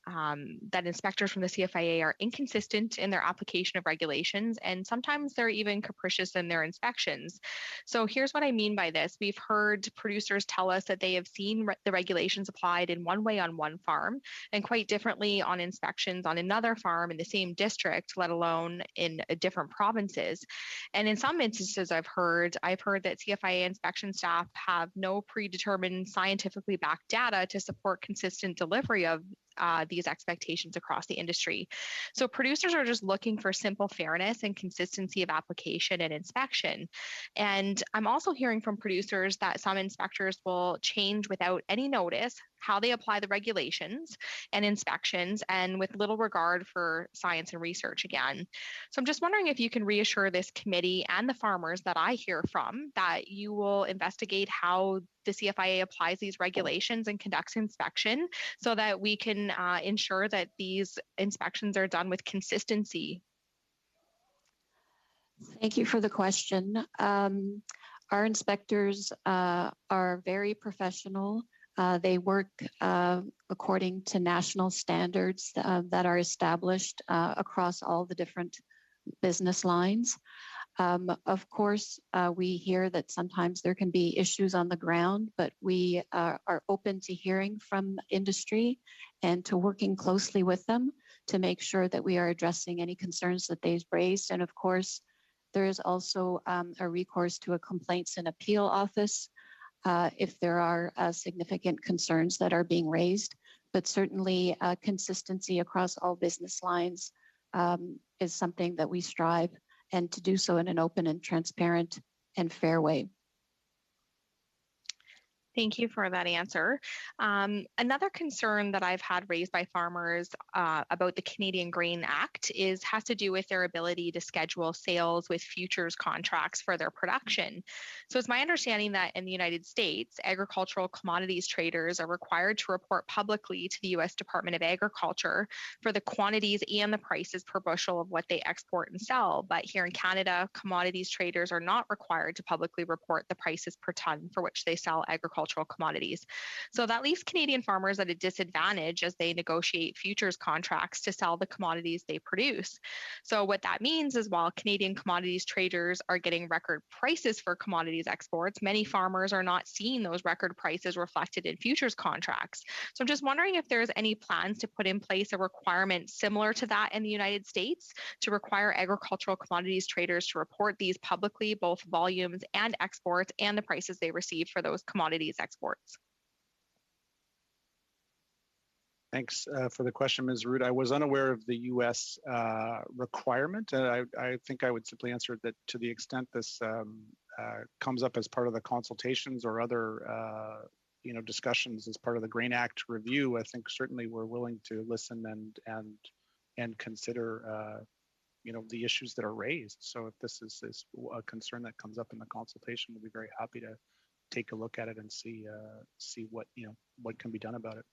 D: the CFIA are inconsistent in their application of regulations, and sometimes they're even capricious in their inspections. So here's what I mean by this. We've heard producers tell us that they have seen the regulations applied in one way on one farm and quite differently on inspections on another farm in the same district, let alone in different provinces. And in some instances I've heard that CFIA inspection staff have no predetermined scientifically backed data to support consistent delivery of these expectations across the industry. So producers are just looking for simple fairness and consistency of application and inspection. And I'm also hearing from producers that some inspectors will change without any notice how they apply the regulations and inspections, and with little regard for science and research again. So I'm just wondering if you can reassure this committee and the farmers that I hear from that you will investigate how the CFIA applies these regulations and conducts inspection so that we can ensure that these inspections are done with consistency.
K: Thank you for the question. Our inspectors are very professional. They work according to national standards that are established across all the different business lines. Of course, we hear that sometimes there can be issues on the ground, but we are open to hearing from industry and to working closely with them to make sure that we are addressing any concerns that they've raised. And of course, there is also a recourse to a complaints and appeal office if there are significant concerns that are being raised. But certainly consistency across all business lines is something that we strive, and to do so in an open and transparent and fair way.
D: Thank you for that answer. Another concern that I've had raised by farmers about the Canadian Grain Act has to do with their ability to schedule sales with futures contracts for their production. So it's my understanding that in the United States, agricultural commodities traders are required to report publicly to the U.S. Department of Agriculture for the quantities and the prices per bushel of what they export and sell. But here in Canada, commodities traders are not required to publicly report the prices per ton for which they sell agricultural agricultural commodities. So that leaves Canadian farmers at a disadvantage as they negotiate futures contracts to sell the commodities they produce. So what that means is while Canadian commodities traders are getting record prices for commodities exports, many farmers are not seeing those record prices reflected in futures contracts. So I'm just wondering if there's any plans to put in place a requirement similar to that in the United States to require agricultural commodities traders to report these publicly, both volumes and exports, and the prices they receive for those commodities exports.
H: Thanks for the question, Ms. Rood. I was unaware of the U.S. Requirement, and I think I would simply answer that to the extent this comes up as part of the consultations or other discussions as part of the Grain Act review, I think certainly we're willing to listen and consider the issues that are raised. So if this is a concern that comes up in the consultation, we'll be very happy to take a look at it and see what can be done about it.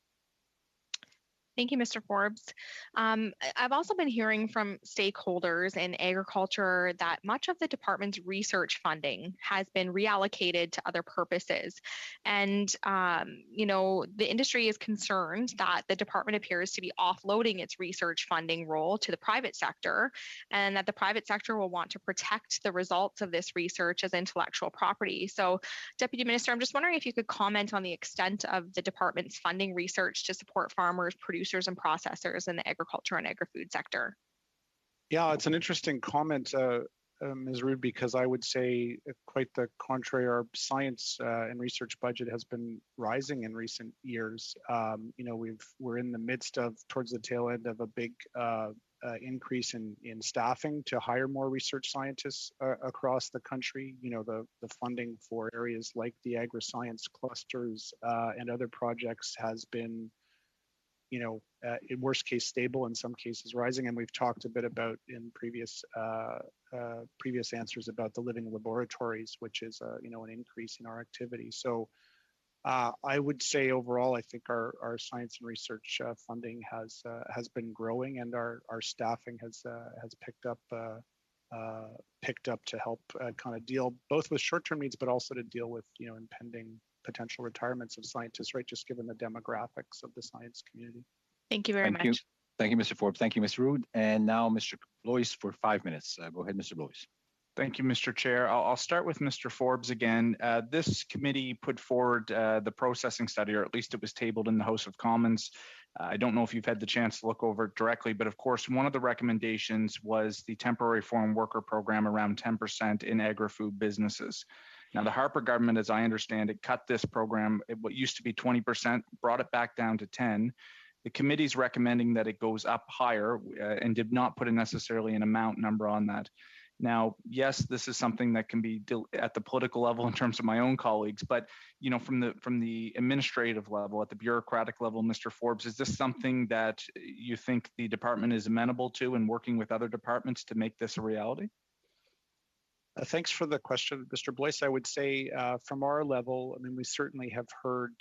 D: Thank you, Mr. Forbes. I've also been hearing from stakeholders in agriculture that much of the department's research funding has been reallocated to other purposes. And, the industry is concerned that the department appears to be offloading its research funding role to the private sector, and that the private sector will want to protect the results of this research as intellectual property. So, Deputy Minister, I'm just wondering if you could comment on the extent of the department's funding research to support farmers, producers, and processors in the agriculture and agri-food sector.
H: Yeah, it's an interesting comment, Ms. Rood, because I would say quite the contrary. Our science and research budget has been rising in recent years. We're in the midst of, towards the tail end of a big increase in staffing to hire more research scientists across the country. The funding for areas like the agri-science clusters and other projects has been in worst case stable, in some cases rising, and we've talked a bit about in previous answers about the living laboratories, which is an increase in our activity. So I would say overall, I think our science and research funding has been growing, and our staffing has picked up to help kind of deal both with short-term needs, but also to deal with impending potential retirements of scientists, right? Just given the demographics of the science community.
D: Thank you very much.
B: Thank you, Mr. Forbes. Thank you, Ms. Rood. And now Mr. Blois for 5 minutes. Go ahead, Mr. Blois.
J: Thank you, Mr. Chair. I'll start with Mr. Forbes again. This committee put forward the processing study, or at least it was tabled in the House of Commons. I don't know if you've had the chance to look over it directly, but of course, one of the recommendations was the temporary foreign worker program around 10% in agri-food businesses. Now, the Harper government, as I understand it, cut this program, what used to be 20%, brought it back down to 10%. The committee's recommending that it goes up higher and did not put necessarily an amount number on that. Now, yes, this is something that can be at the political level in terms of my own colleagues, but from the administrative level, at the bureaucratic level, Mr. Forbes, is this something that you think the department is amenable to and working with other departments to make this a reality?
H: Thanks for the question, Mr. Blois. I would say from our level, we certainly have heard,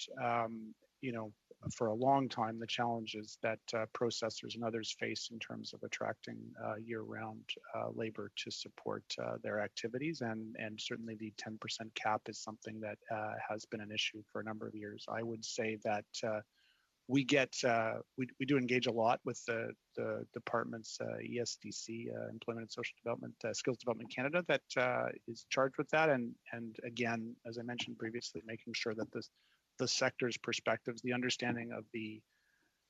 H: for a long time, the challenges that processors and others face in terms of attracting year-round labor to support their activities, and certainly the 10% cap is something that has been an issue for a number of years. I would say that we do engage a lot with the department's ESDC, Employment and Social Development, Skills Development Canada, that is charged with that. And again, as I mentioned previously, making sure that the sector's perspectives, the understanding of the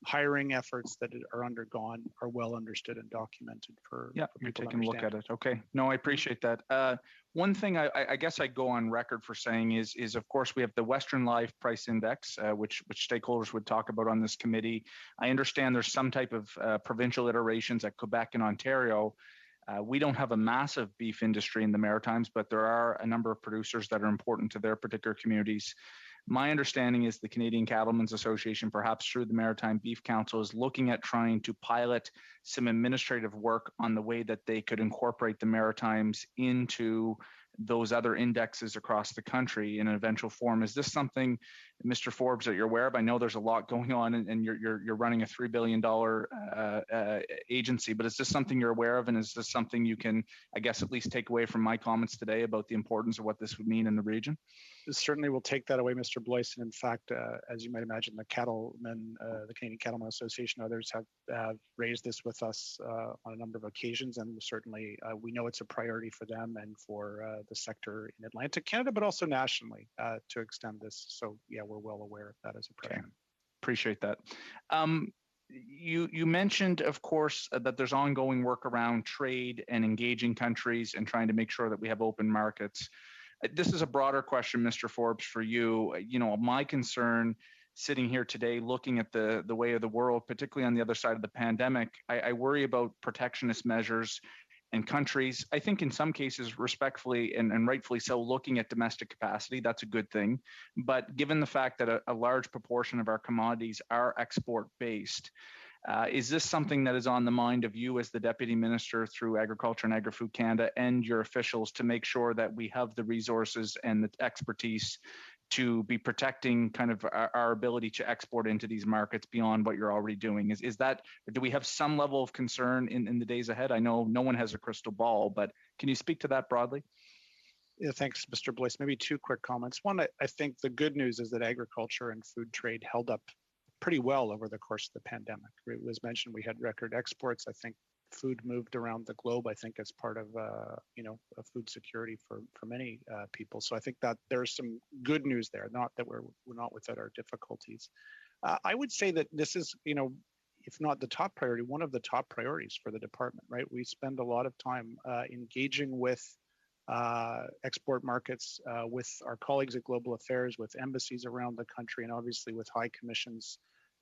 H: hiring efforts that are undergone are well understood and documented for
J: you're taking a look at it. Okay, no, I appreciate that. One thing I guess I go on record for saying is of course we have the Western Live Price Index, which stakeholders would talk about on this committee. I understand there's some type of provincial iterations at Quebec and Ontario. We don't have a massive beef industry in the Maritimes, but there are a number of producers that are important to their particular communities. My understanding is the Canadian Cattlemen's Association, perhaps through the Maritime Beef Council, is looking at trying to pilot some administrative work on the way that they could incorporate the Maritimes into those other indexes across the country in an eventual form. Is this something, Mr. Forbes, that you're aware of? I know there's a lot going on, and you're running a $3 billion agency, but is this something you're aware of, and is this something you can, I guess, at least take away from my comments today about the importance of what this would mean in the region?
H: certainly will take that away, Mr. Blois. And in fact, as you might imagine, the cattlemen, the Canadian Cattlemen Association, others have raised this with us on a number of occasions. And certainly we know it's a priority for them and for the sector in Atlantic Canada, but also nationally to extend this. So yeah, we're well aware of that as a priority.
J: Okay. Appreciate that. You mentioned, of course, that there's ongoing work around trade and engaging countries and trying to make sure that we have open markets. This is a broader question, Mr. Forbes, for you. You know, my concern sitting here today, looking at the way of the world, particularly on the other side of the pandemic, I worry about protectionist measures and countries, I think in some cases, respectfully and rightfully so, looking at domestic capacity. That's a good thing. But given the fact that a large proportion of our commodities are export based, is this something that is on the mind of you as the Deputy Minister through Agriculture and Agri-Food Canada and your officials to make sure that we have the resources and the expertise to be protecting kind of our ability to export into these markets beyond what you're already doing? Is that, do we have some level of concern in the days ahead? I know no one has a crystal ball, but can you speak to that broadly?
H: Yeah, thanks, Mr. Blois. Maybe two quick comments. One, I think the good news is that agriculture and food trade held up pretty well over the course of the pandemic. It was mentioned we had record exports. I think food moved around the globe, I think, as part of food security for many people. So I think that there's some good news there, not that we're not without our difficulties. I would say that this is, if not the top priority, one of the top priorities for the department, right? We spend a lot of time engaging with export markets, with our colleagues at Global Affairs, with embassies around the country, and obviously with high commissions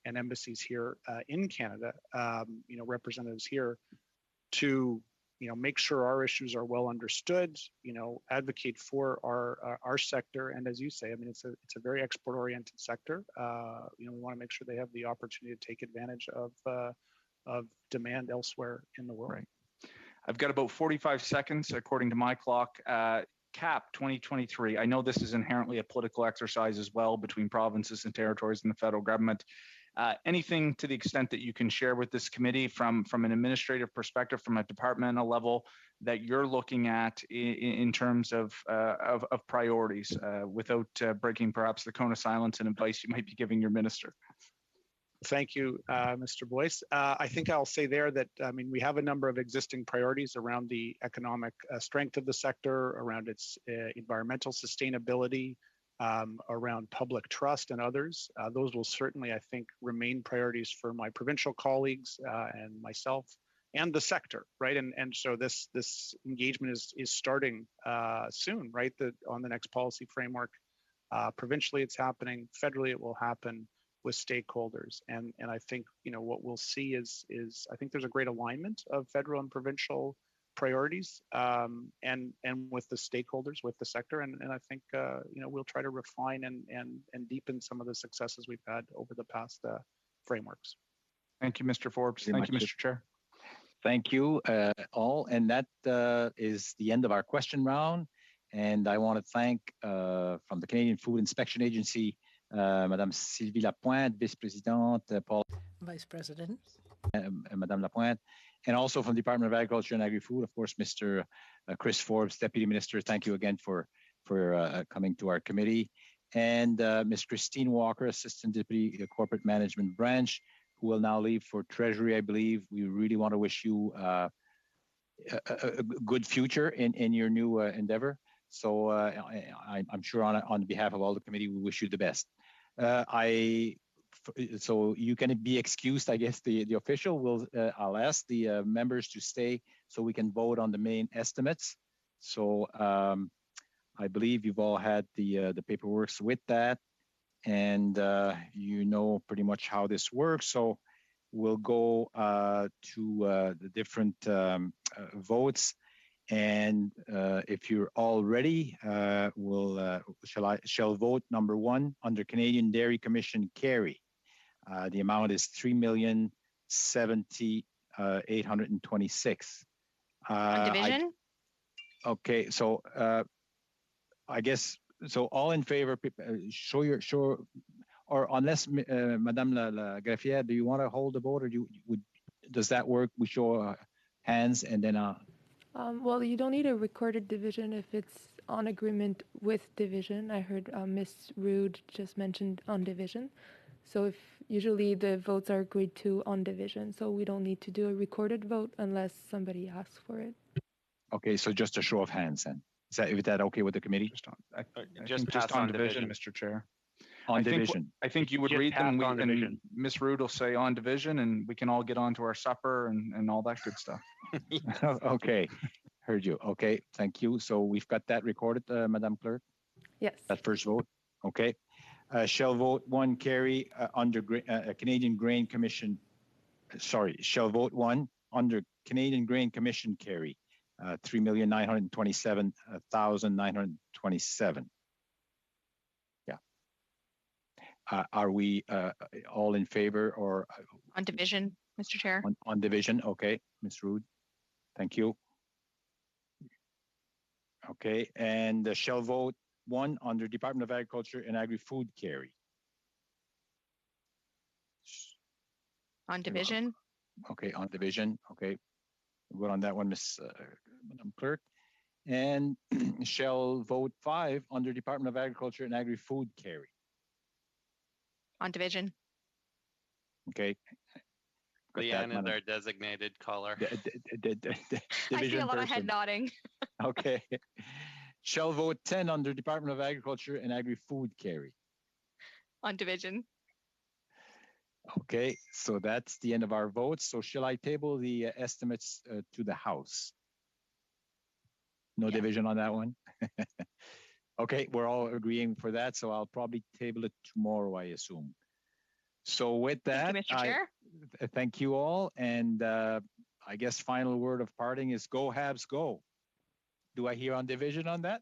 H: and embassies here in Canada, representatives here, to make sure our issues are well understood, advocate for our sector. And as you say, I mean, it's a very export oriented sector. We want to make sure they have the opportunity to take advantage of demand elsewhere in the world.
J: Right. I've got about 45 seconds according to my clock. CAP 2023. I know this is inherently a political exercise as well between provinces and territories and the federal government. Anything to the extent that you can share with this committee from an administrative perspective, from a departmental level, that you're looking at in terms of priorities, without breaking perhaps the cone of silence and advice you might be giving your minister?
H: Thank you, Mr. Blois. I think I'll say there that, we have a number of existing priorities around the economic strength of the sector, around its environmental sustainability, around public trust and others. Those will certainly, I think, remain priorities for my provincial colleagues and myself and the sector, right? And so this engagement is starting soon, right? On the next policy framework. Provincially, it's happening. Federally, it will happen with stakeholders. And I think, what we'll see is I think there's a great alignment of federal and provincial priorities and with the stakeholders, with the sector. And I think, we'll try to refine and deepen some of the successes we've had over the past frameworks.
J: Thank you, Mr. Forbes. Thank you, Mr. Chair.
B: Thank you all. And that is the end of our question round. And I want to thank from the Canadian Food Inspection Agency, Madame Sylvie Lapointe, Vice-Présidente, Paul.
A: Vice President.
B: Madame Lapointe. And also from the Department of Agriculture and Agri-Food, of course, Mr. Chris Forbes, Deputy Minister. Thank you again for coming to our committee. And Ms. Christine Walker, Assistant Deputy Corporate Management Branch, who will now leave for Treasury, I believe. We really want to wish you a good future in your new endeavor. So I'm sure on behalf of all the committee, we wish you the best. So you can be excused, I guess, the official will, I'll ask the members to stay so we can vote on the main estimates. So I believe you've all had the paperwork with that, and you know pretty much how this works. So we'll go to the different votes. And if you're all ready, shall vote number one under Canadian Dairy Commission carry. The amount is $3,070,826.
D: Division?
B: Okay, so I guess so. All in favor, show or unless Madame la Greffière, do you want to hold the vote, or does that work? We show hands and then.
N: Well, you don't need a recorded division if it's on agreement with division. I heard Ms. Rude just mentioned on division. So if usually the votes are agreed to on division, so we don't need to do a recorded vote unless somebody asks for it.
B: Okay, so just a show of hands then. Is that okay with the committee?
J: Just on division, Mr. Chair.
B: On division.
J: I think you would
E: Just
J: read them,
E: pass on
J: and
E: division.
J: Ms. Rude will say on division, and we can all get on to our supper and all that good stuff.
B: Okay, heard you. Okay, thank you. So we've got that recorded, Madam Clerk?
N: Yes.
B: That first vote? Okay. Shall vote 1 carry under Canadian Grain Commission, shall vote 1 under Canadian Grain Commission carry, 3,927,927. Yeah. Are we all in favor or?
D: On division, Mr. Chair.
B: On division, okay, Ms. Rude, thank you. Okay, and shall vote 1 under Department of Agriculture and Agri-Food carry.
D: On division.
B: Okay, on division, okay. Vote on that one, Madam Clerk. And shall vote 5 under Department of Agriculture and Agri-Food carry.
D: On division.
B: Okay. Got
G: Leanne
B: that,
G: is our designated caller.
D: I see a lot of head nodding.
B: Okay. Shall vote 10 under Department of Agriculture and Agri-Food carry.
D: On division.
B: Okay, so that's the end of our votes. So shall I table the estimates to the House? No division on that one? Okay, we're all agreeing for that, so I'll probably table it tomorrow, I assume. So with that,
D: Thank you, Mr. Chair.
B: Thank you all. And I guess final word of parting is go Habs go. Do I hear on division on that?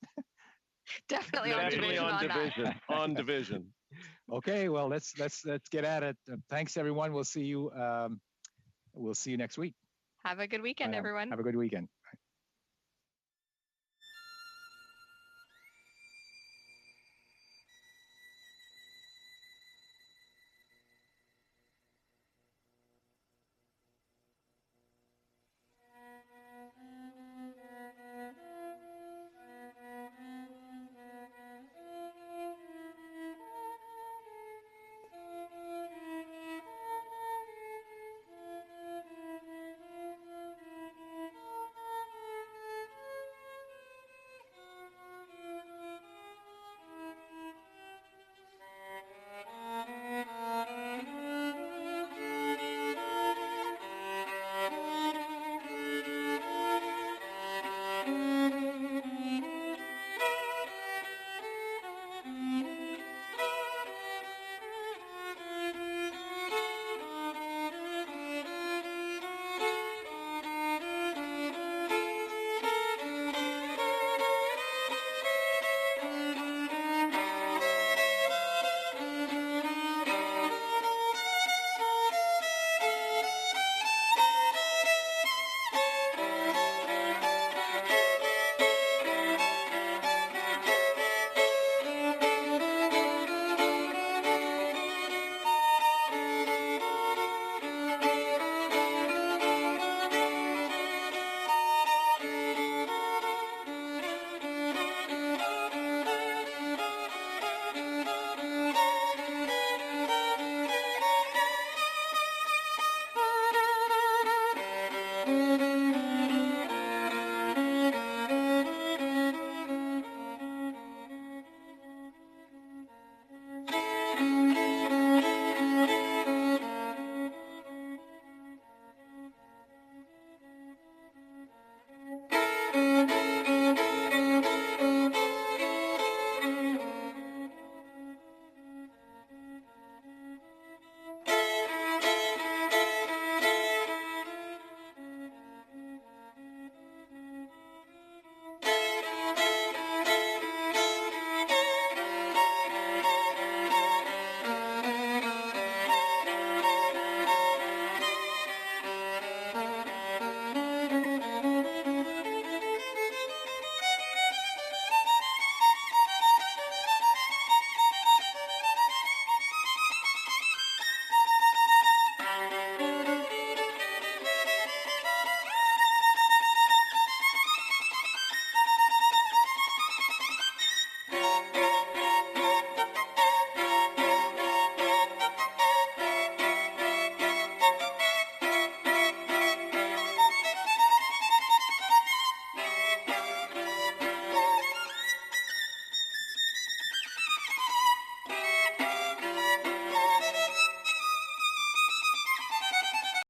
D: Definitely on
I: Definitely
D: division
I: on
D: on
I: division.
D: that.
I: On division.
B: Okay, well let's get at it. Thanks everyone. We'll see you next week.
D: Have a good weekend,
B: Bye now.
D: everyone.
B: Have a good weekend.